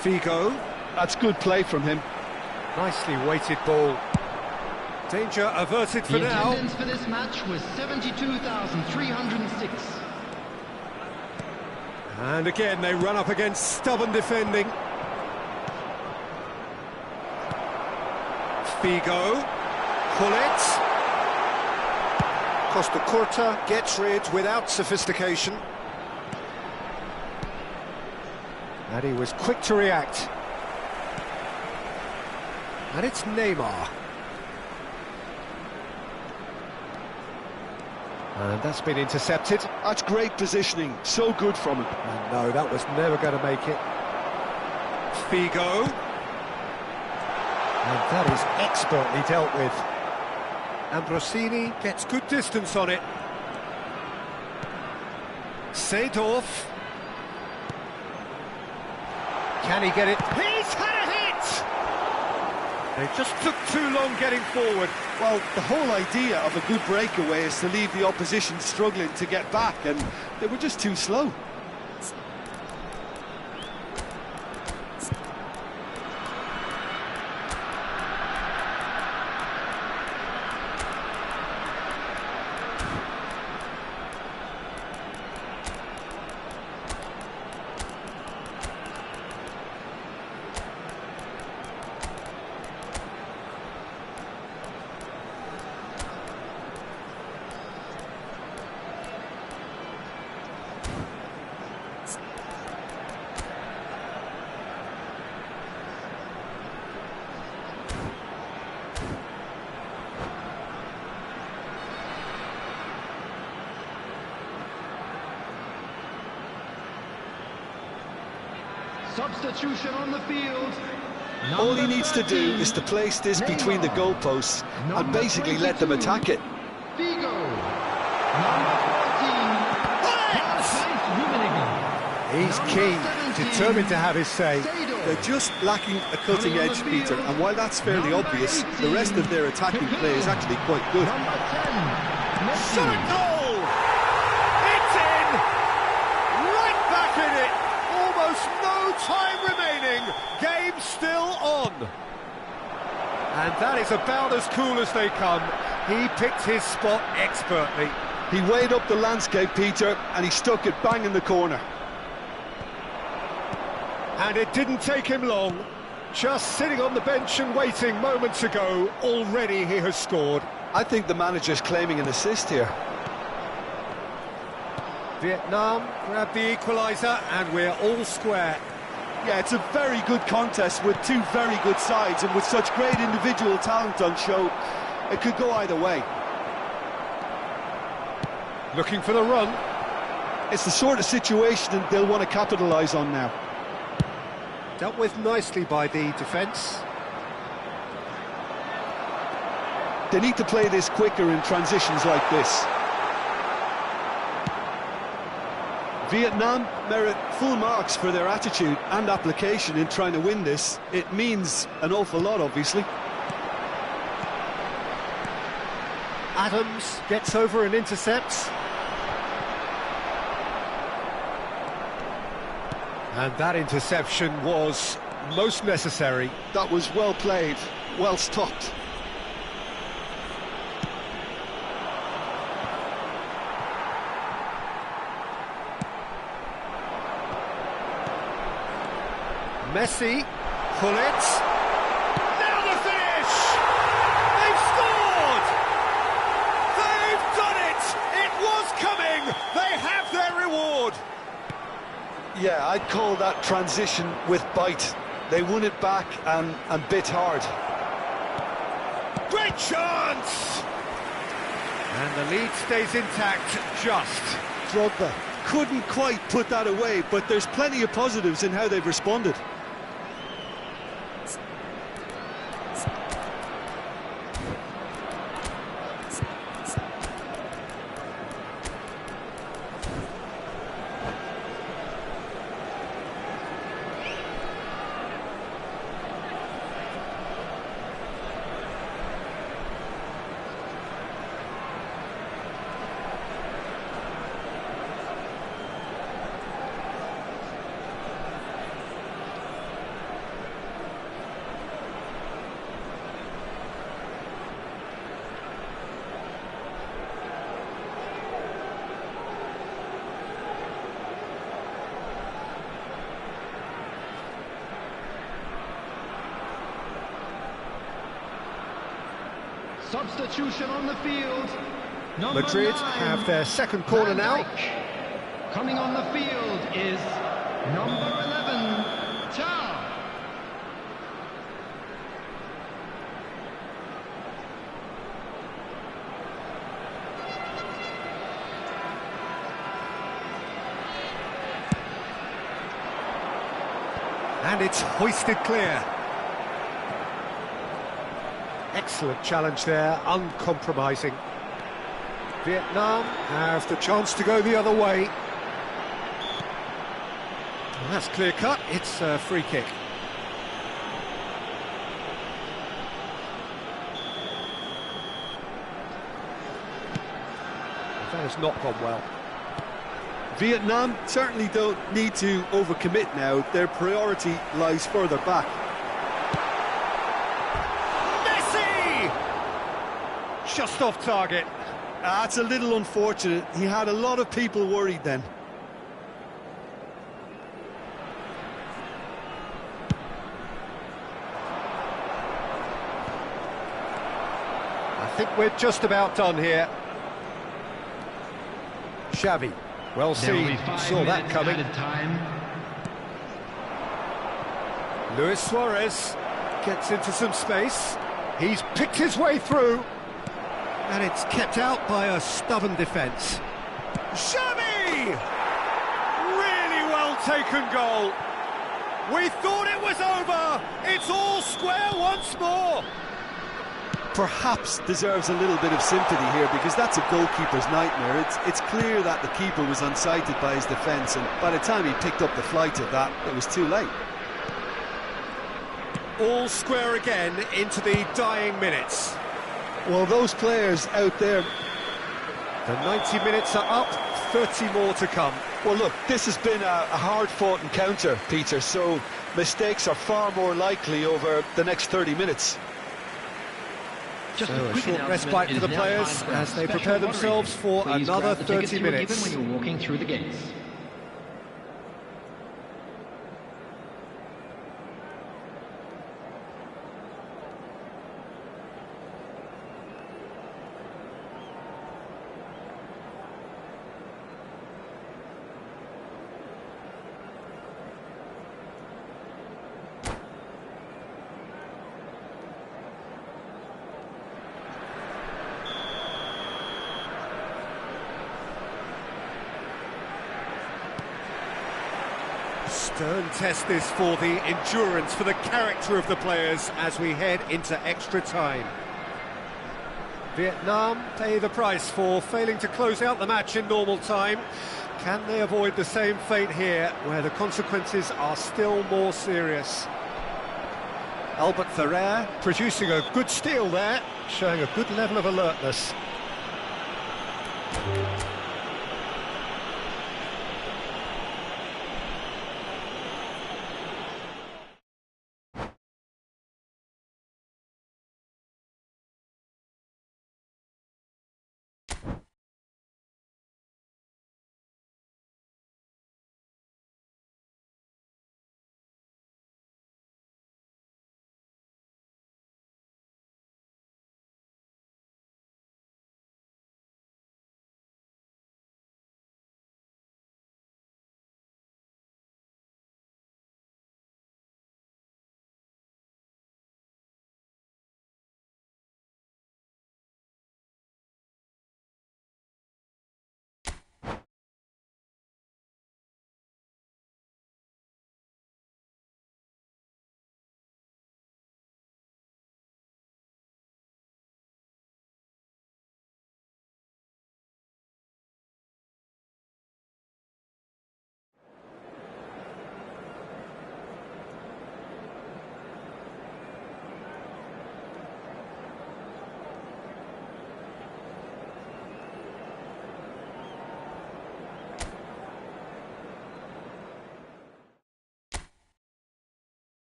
Figo. That's good play from him. Nicely weighted ball. Danger averted for the now. attendance for this match was 72,306. And again, they run up against stubborn defending. Figo. Pull it. Costa Curta gets rid without sophistication. And he was quick to react. And it's Neymar. And that's been intercepted. That's great positioning, so good from him. And no, that was never going to make it. Figo. And that is expertly dealt with. Ambrosini gets good distance on it. Seedorf. Can he get it? He's had a hit! They just took too long getting forward. Well, the whole idea of a good breakaway is to leave the opposition struggling to get back, and they were just too slow. Substitution on the field. All he Number needs to do 13, is to place this between the Neymar. goalposts and Number basically let them 22, attack it. Figo. Number 14, Rummenigge. He's Number keen, 17, determined to have his say. Sado. They're just lacking a cutting Coming on edge, the Peter, field, and while that's fairly number obvious, the 18, rest of their attacking play is actually quite good. Number 10, Messi. Shot a goal! It's in! Right back in it! Almost no time remaining. Game still on. And that is about as cool as they come. He picked his spot expertly. He weighed up the landscape, Peter, and he stuck it bang in the corner. And it didn't take him long. Just sitting on the bench and waiting moments ago, already he has scored. I think the manager's claiming an assist here. Vietnam grab the equaliser and we're all square. Yeah, it's a very good contest with two very good sides, and with such great individual talent on show, it could go either way. Looking for the run. It's the sort of situation they'll want to capitalise on now. Dealt with nicely by the defence. They need to play this quicker in transitions like this. Vietnam merit full marks for their attitude and application in trying to win this. It means an awful lot, obviously. Adams gets over and intercepts. And that interception was most necessary. That was well played, well stopped. Messi, pull it. Now the finish! They've scored! They've done it! It was coming! They have their reward! Yeah, I'd call that transition with bite. They won it back and bit hard. Great chance! And the lead stays intact, just. Drogba couldn't quite put that away, but there's plenty of positives in how they've responded. Substitution on the field. Number Madrid 9, have their second corner Van now. Dijk. Coming on the field is number 11, Giao. And it's hoisted clear. Excellent challenge there, uncompromising. Vietnam have the chance to go the other way. And that's clear cut, it's a free kick. That has not gone well. Vietnam certainly don't need to overcommit now. Their priority lies further back. Messi! Just off target. That's a little unfortunate. He had a lot of people worried then. I think we're just about done here. Xavi, well There will seen, be 5 saw that minutes coming. added time. Luis Suarez gets into some space. He's picked his way through. And it's kept out by a stubborn defence. Xavi! Really well taken goal. We thought it was over. It's all square once more. Perhaps deserves a little bit of sympathy here, because that's a goalkeeper's nightmare. It's clear that the keeper was unsighted by his defence, and by the time he picked up the flight of that, it was too late. All square again into the dying minutes. Well, those players out there, The 90 minutes are up, 30 more to come. well, look, this has been a hard-fought encounter, Peter, so mistakes are far more likely over the next 30 minutes. Just So a quick short announcement, respite it for the is now players time for our as they special prepare lottery. themselves for Please another grab the tickets 30 you were given minutes. when you were walking through the gates. Stern test this for the endurance, for the character of the players as we head into extra time. Vietnam pay the price for failing to close out the match in normal time. Can they avoid the same fate here, where the consequences are still more serious? Albert Ferrer producing a good steal there, showing a good level of alertness.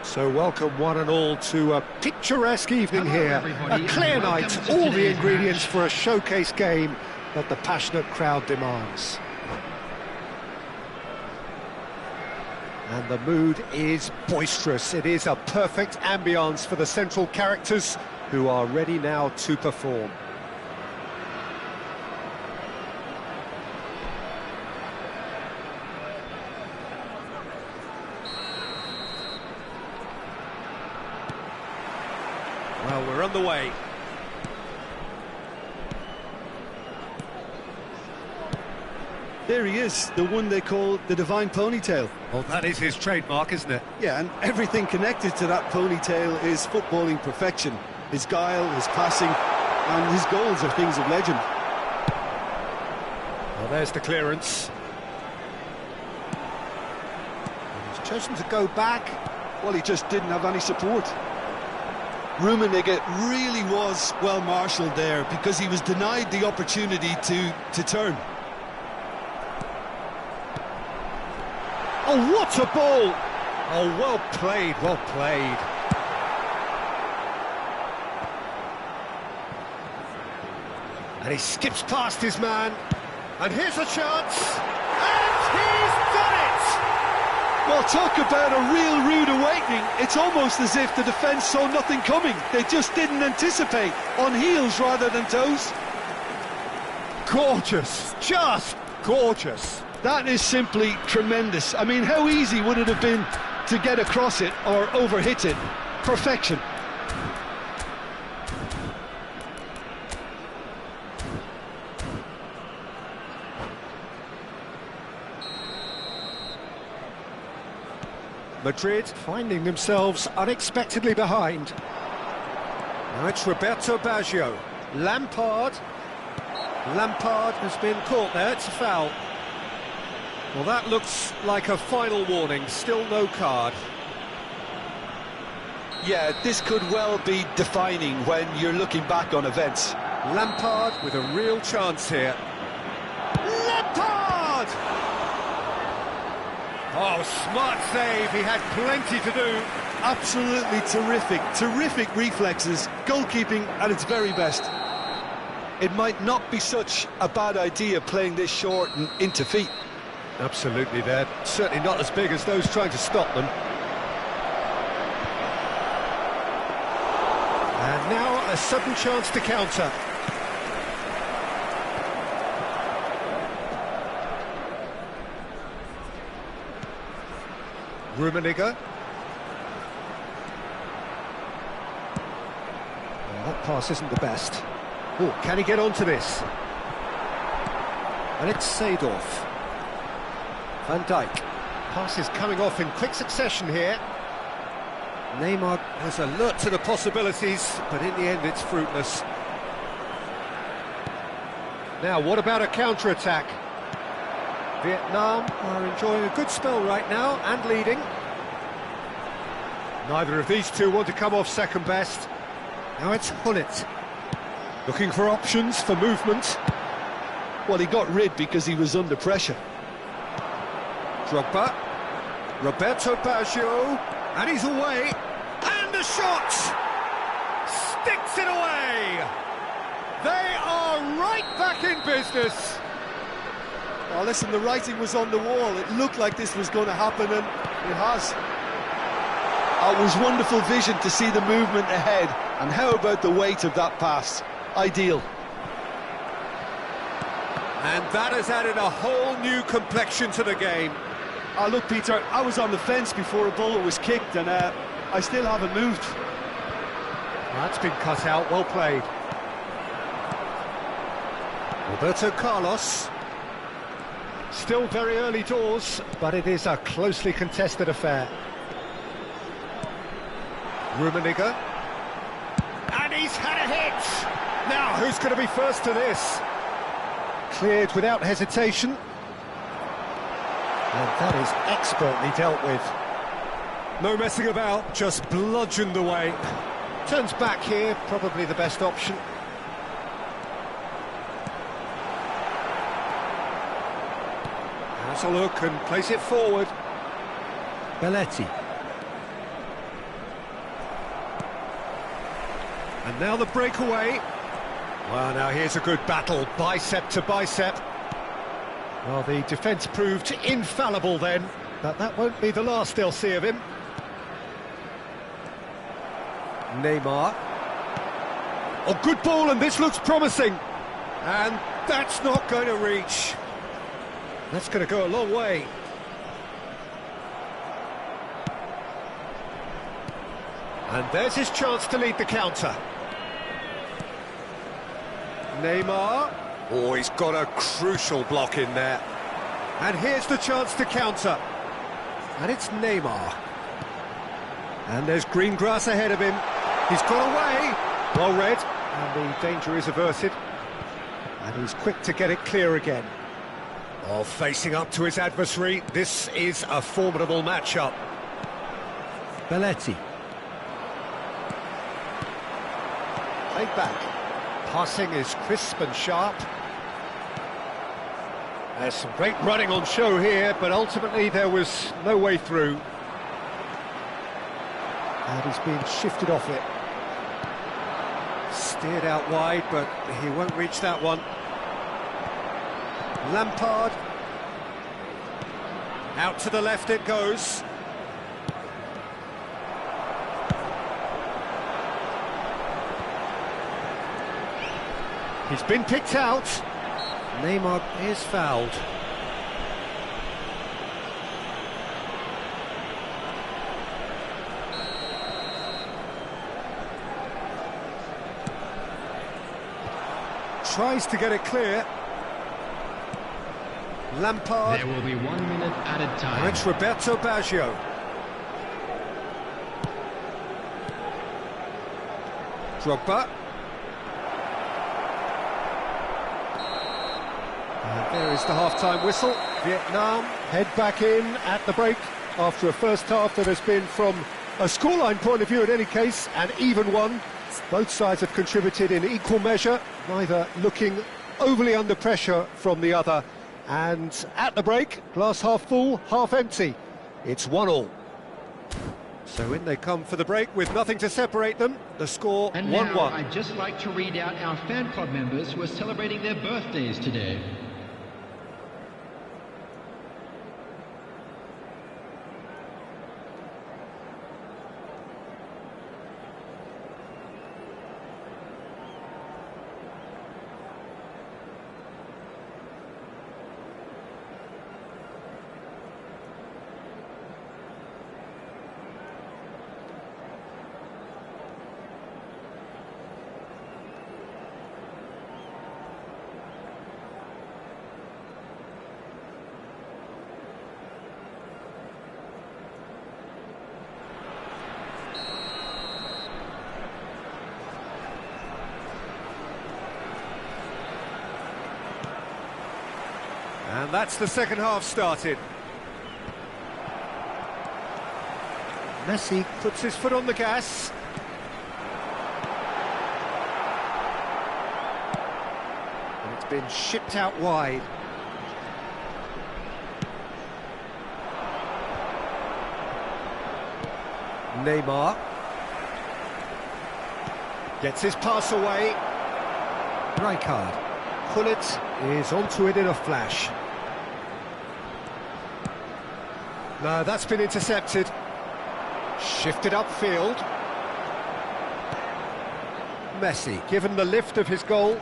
So welcome one and all to a picturesque evening Hello, here, everybody, a clear and welcome night, to all the today's ingredients match. for a showcase game that the passionate crowd demands. And the mood is boisterous. It is a perfect ambience for the central characters who are ready now to perform. Well, we're on the way. There he is, the one they call the divine ponytail. Well, that is his trademark, isn't it? Yeah, and everything connected to that ponytail is footballing perfection. His guile, his passing, and his goals are things of legend. Well, there's the clearance. And he's chosen to go back. Well, he just didn't have any support. Rummenigge really was well marshalled there because he was denied the opportunity to turn. Oh, what a ball! Oh, well played, well played. And he skips past his man. And here's a chance. And he's done it! Well, talk about a real rude awakening. It's almost as if the defence saw nothing coming. They just didn't anticipate, on heels rather than toes. Gorgeous, just gorgeous. That is simply tremendous. I mean, how easy would it have been to get across it or overhit it? Perfection. Madrid finding themselves unexpectedly behind. Now it's Roberto Baggio. Lampard has been caught there, it's a foul. Well, that looks like a final warning, still no card. Yeah, this could well be defining when you're looking back on events. Lampard with a real chance here. Lampard! Oh, smart save, he had plenty to do. Absolutely terrific reflexes, goalkeeping at its very best. It might not be such a bad idea playing this short and into feet. Absolutely, they're certainly not as big as those trying to stop them. And now a sudden chance to counter. Rummenigge. Well, that pass isn't the best. Oh, can he get onto this? And it's Seedorf. Van Dijk. Pass is coming off in quick succession here. Neymar has alert to the possibilities, but in the end it's fruitless. Now, what about a counter-attack? Vietnam are enjoying a good spell right now and leading. Neither of these two want to come off second best. Now it's Hullet. Looking for options for movement. Well, he got rid because he was under pressure. Drogba, Roberto Baggio, and he's away, and a shot! Sticks it away! They are right back in business! Oh, listen, the writing was on the wall. It looked like this was going to happen, and it has. Oh, it was wonderful vision to see the movement ahead, and how about the weight of that pass? Ideal. And that has added a whole new complexion to the game. Oh, look, Peter, I was on the fence before a ball was kicked, and I still haven't moved. That's been cut out, well played. Roberto Carlos. Still very early doors, but it is a closely contested affair. Rummenigge. And he's had a hit! Now, who's going to be first to this? Cleared without hesitation. And that is expertly dealt with. No messing about, just bludgeoned away. Turns back here, probably the best option. Has a look and plays it forward. Belletti. And now the breakaway. Well, now here's a good battle, bicep to bicep. Well, the defence proved infallible then, but that won't be the last they'll see of him. Neymar. Oh, good ball, and this looks promising. And that's not going to reach. That's going to go a long way. And there's his chance to lead the counter. Neymar. Oh, he's got a crucial block in there. And here's the chance to counter. And it's Neymar. And there's green grass ahead of him. He's got away. Well read. And the danger is averted. And he's quick to get it clear again. Oh, facing up to his adversary. This is a formidable matchup. Belletti. Played back. Passing is crisp and sharp. There's some great running on show here, but ultimately there was no way through. And he's been shifted off it. Steered out wide, but he won't reach that one. Lampard. Out to the left it goes. He's been picked out. Neymar is fouled. Tries to get it clear. Lampard. There will be 1 minute added time. And it's Roberto Baggio. Drogba. And there is the half-time whistle. Vietnam head back in at the break after a first half that has been, from a scoreline point of view in any case, an even one. Both sides have contributed in equal measure, neither looking overly under pressure from the other. And at the break, glass half full, half empty. It's 1-1. So in they come for the break with nothing to separate them. The score 1-1. And now I'd just like to read out our fan club members who are celebrating their birthdays today. And that's the second half started. Messi puts his foot on the gas. And it's been shipped out wide. Neymar gets his pass away. Rijkaard. Gullit is onto it in a flash. No, that's been intercepted. Shifted upfield. Messi, given the lift of his goal.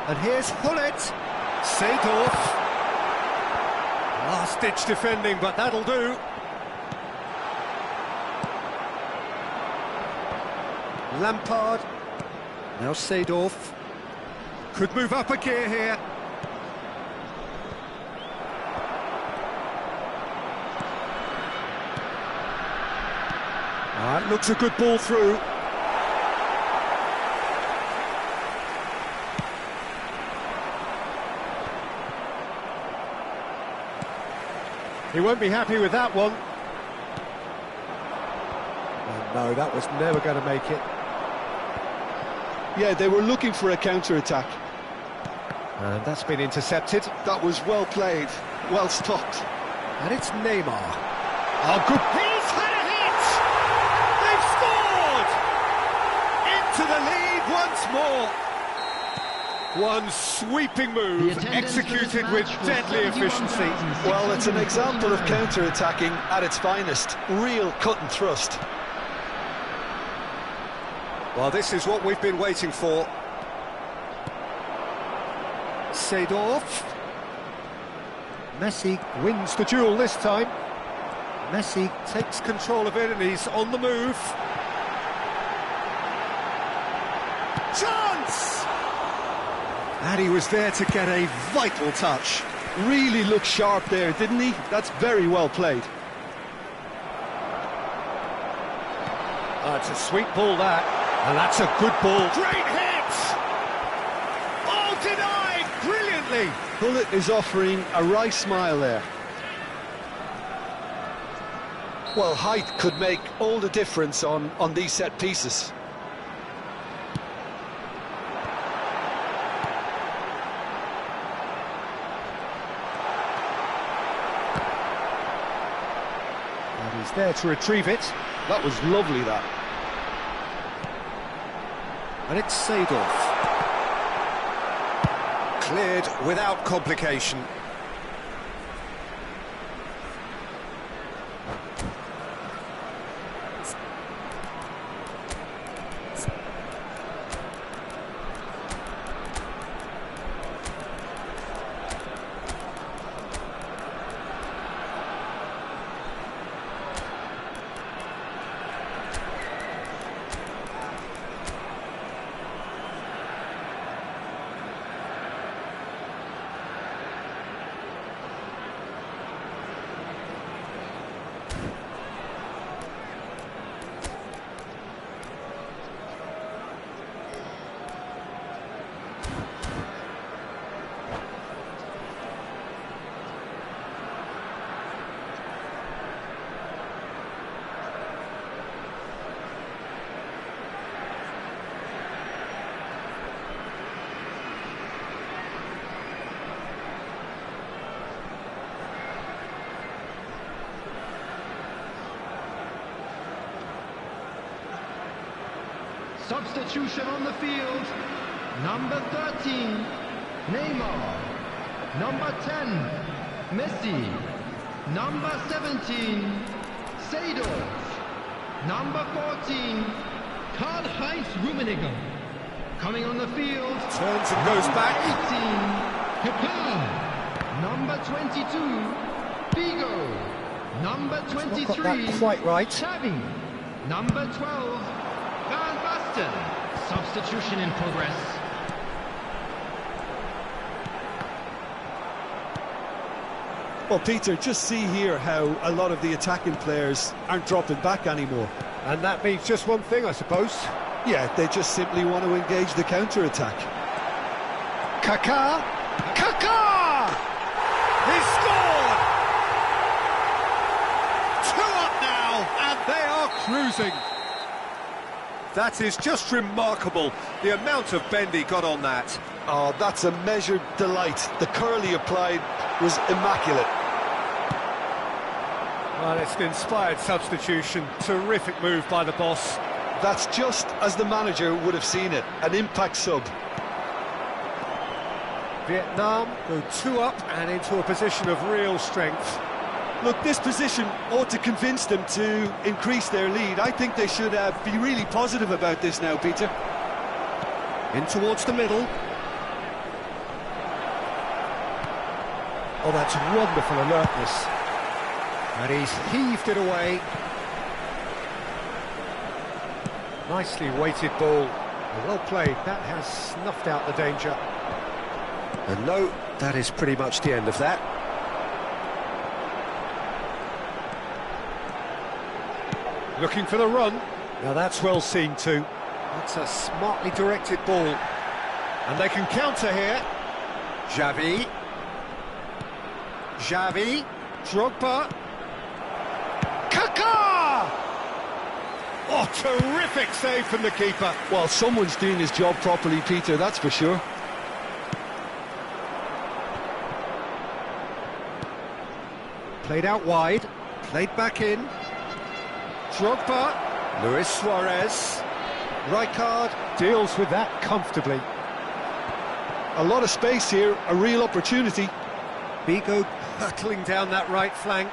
And here's Gullit. Seedorf. Last-ditch defending, but that'll do. Lampard. Now Seedorf. Could move up a gear here. That looks a good ball through. He won't be happy with that one. Oh, no, that was never going to make it. Yeah, they were looking for a counter-attack. And that's been intercepted. That was well played, well stopped. And it's Neymar. Oh, good. He's had a hit! They've scored! Into the lead once more. One sweeping move, executed with deadly efficiency. Well, it's an example of counter-attacking at its finest. Real cut and thrust. Well, this is what we've been waiting for. Seedorf. Messi wins the duel this time. Messi takes control of it and he's on the move. Chance! And he was there to get a vital touch. Really looked sharp there, didn't he? That's very well played. It's a sweet ball, that. And that's a good ball. Great hit! Oh, denied brilliantly! Bullet is offering a wry smile there. Well, height could make all the difference on these set pieces. And he's there to retrieve it. That was lovely, that. And it's Seedorf. Cleared without complication. Substitution on the field. Number 13, Neymar. Number 10, Messi. Number 17, Seedorf. Number 14, Karl-Heinz Rummenigge. Coming on the field. Turns and goes back. 18, Kaká. Number 22, Figo. Number 23, Not got that quite right. Xavi. Number 12, Van Basten. Substitution in progress. Well, Peter, just see here how a lot of the attacking players aren't dropping back anymore. And that means just one thing, I suppose. Yeah, they just simply want to engage the counter-attack. Kaká! Kaká! He scored! 2 up now, and they are cruising. That is just remarkable, the amount of bend he got on that. Oh, that's a measured delight. The curl he applied was immaculate. Well, it's an inspired substitution. Terrific move by the boss. That's just as the manager would have seen it, an impact sub. Vietnam go 2 up and into a position of real strength. Look, this position ought to convince them to increase their lead. I think they should be really positive about this now, Peter. In towards the middle. Oh, that's wonderful alertness. And he's heaved it away. Nicely weighted ball. Well played. That has snuffed out the danger. And no, that is pretty much the end of that. Looking for the run. Now that's well seen too. That's a smartly directed ball. And they can counter here. Xavi. Xavi. Drogba. Kaká! Oh, terrific save from the keeper. Well, someone's doing his job properly, Peter, that's for sure. Played out wide. Played back in. Drogba, Luis Suarez, Rijkaard deals with that comfortably. A lot of space here, a real opportunity. Figo hurtling down that right flank.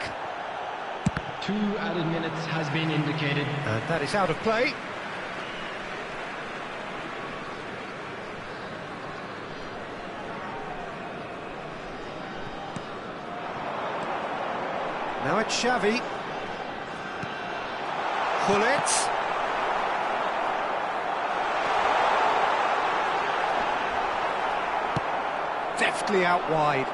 2 added minutes has been indicated. And that is out of play. Now it's Xavi. pull it. Deftly out wide.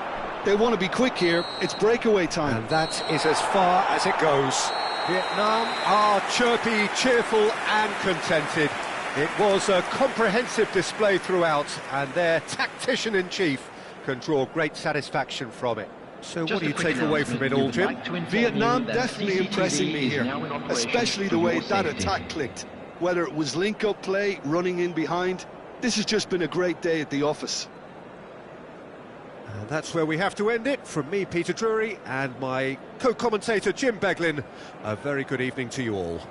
They want to be quick here. It's breakaway time. And that is as far as it goes. Vietnam are chirpy, cheerful and contented. It was a comprehensive display throughout, and their tactician-in-chief can draw great satisfaction from it. So what do you take away from it all, Jim? Vietnam definitely impressing me here, especially the way that attack clicked. Whether it was link-up play, running in behind, this has just been a great day at the office. And that's where we have to end it. From me, Peter Drury, and my co-commentator, Jim Beglin, a very good evening to you all.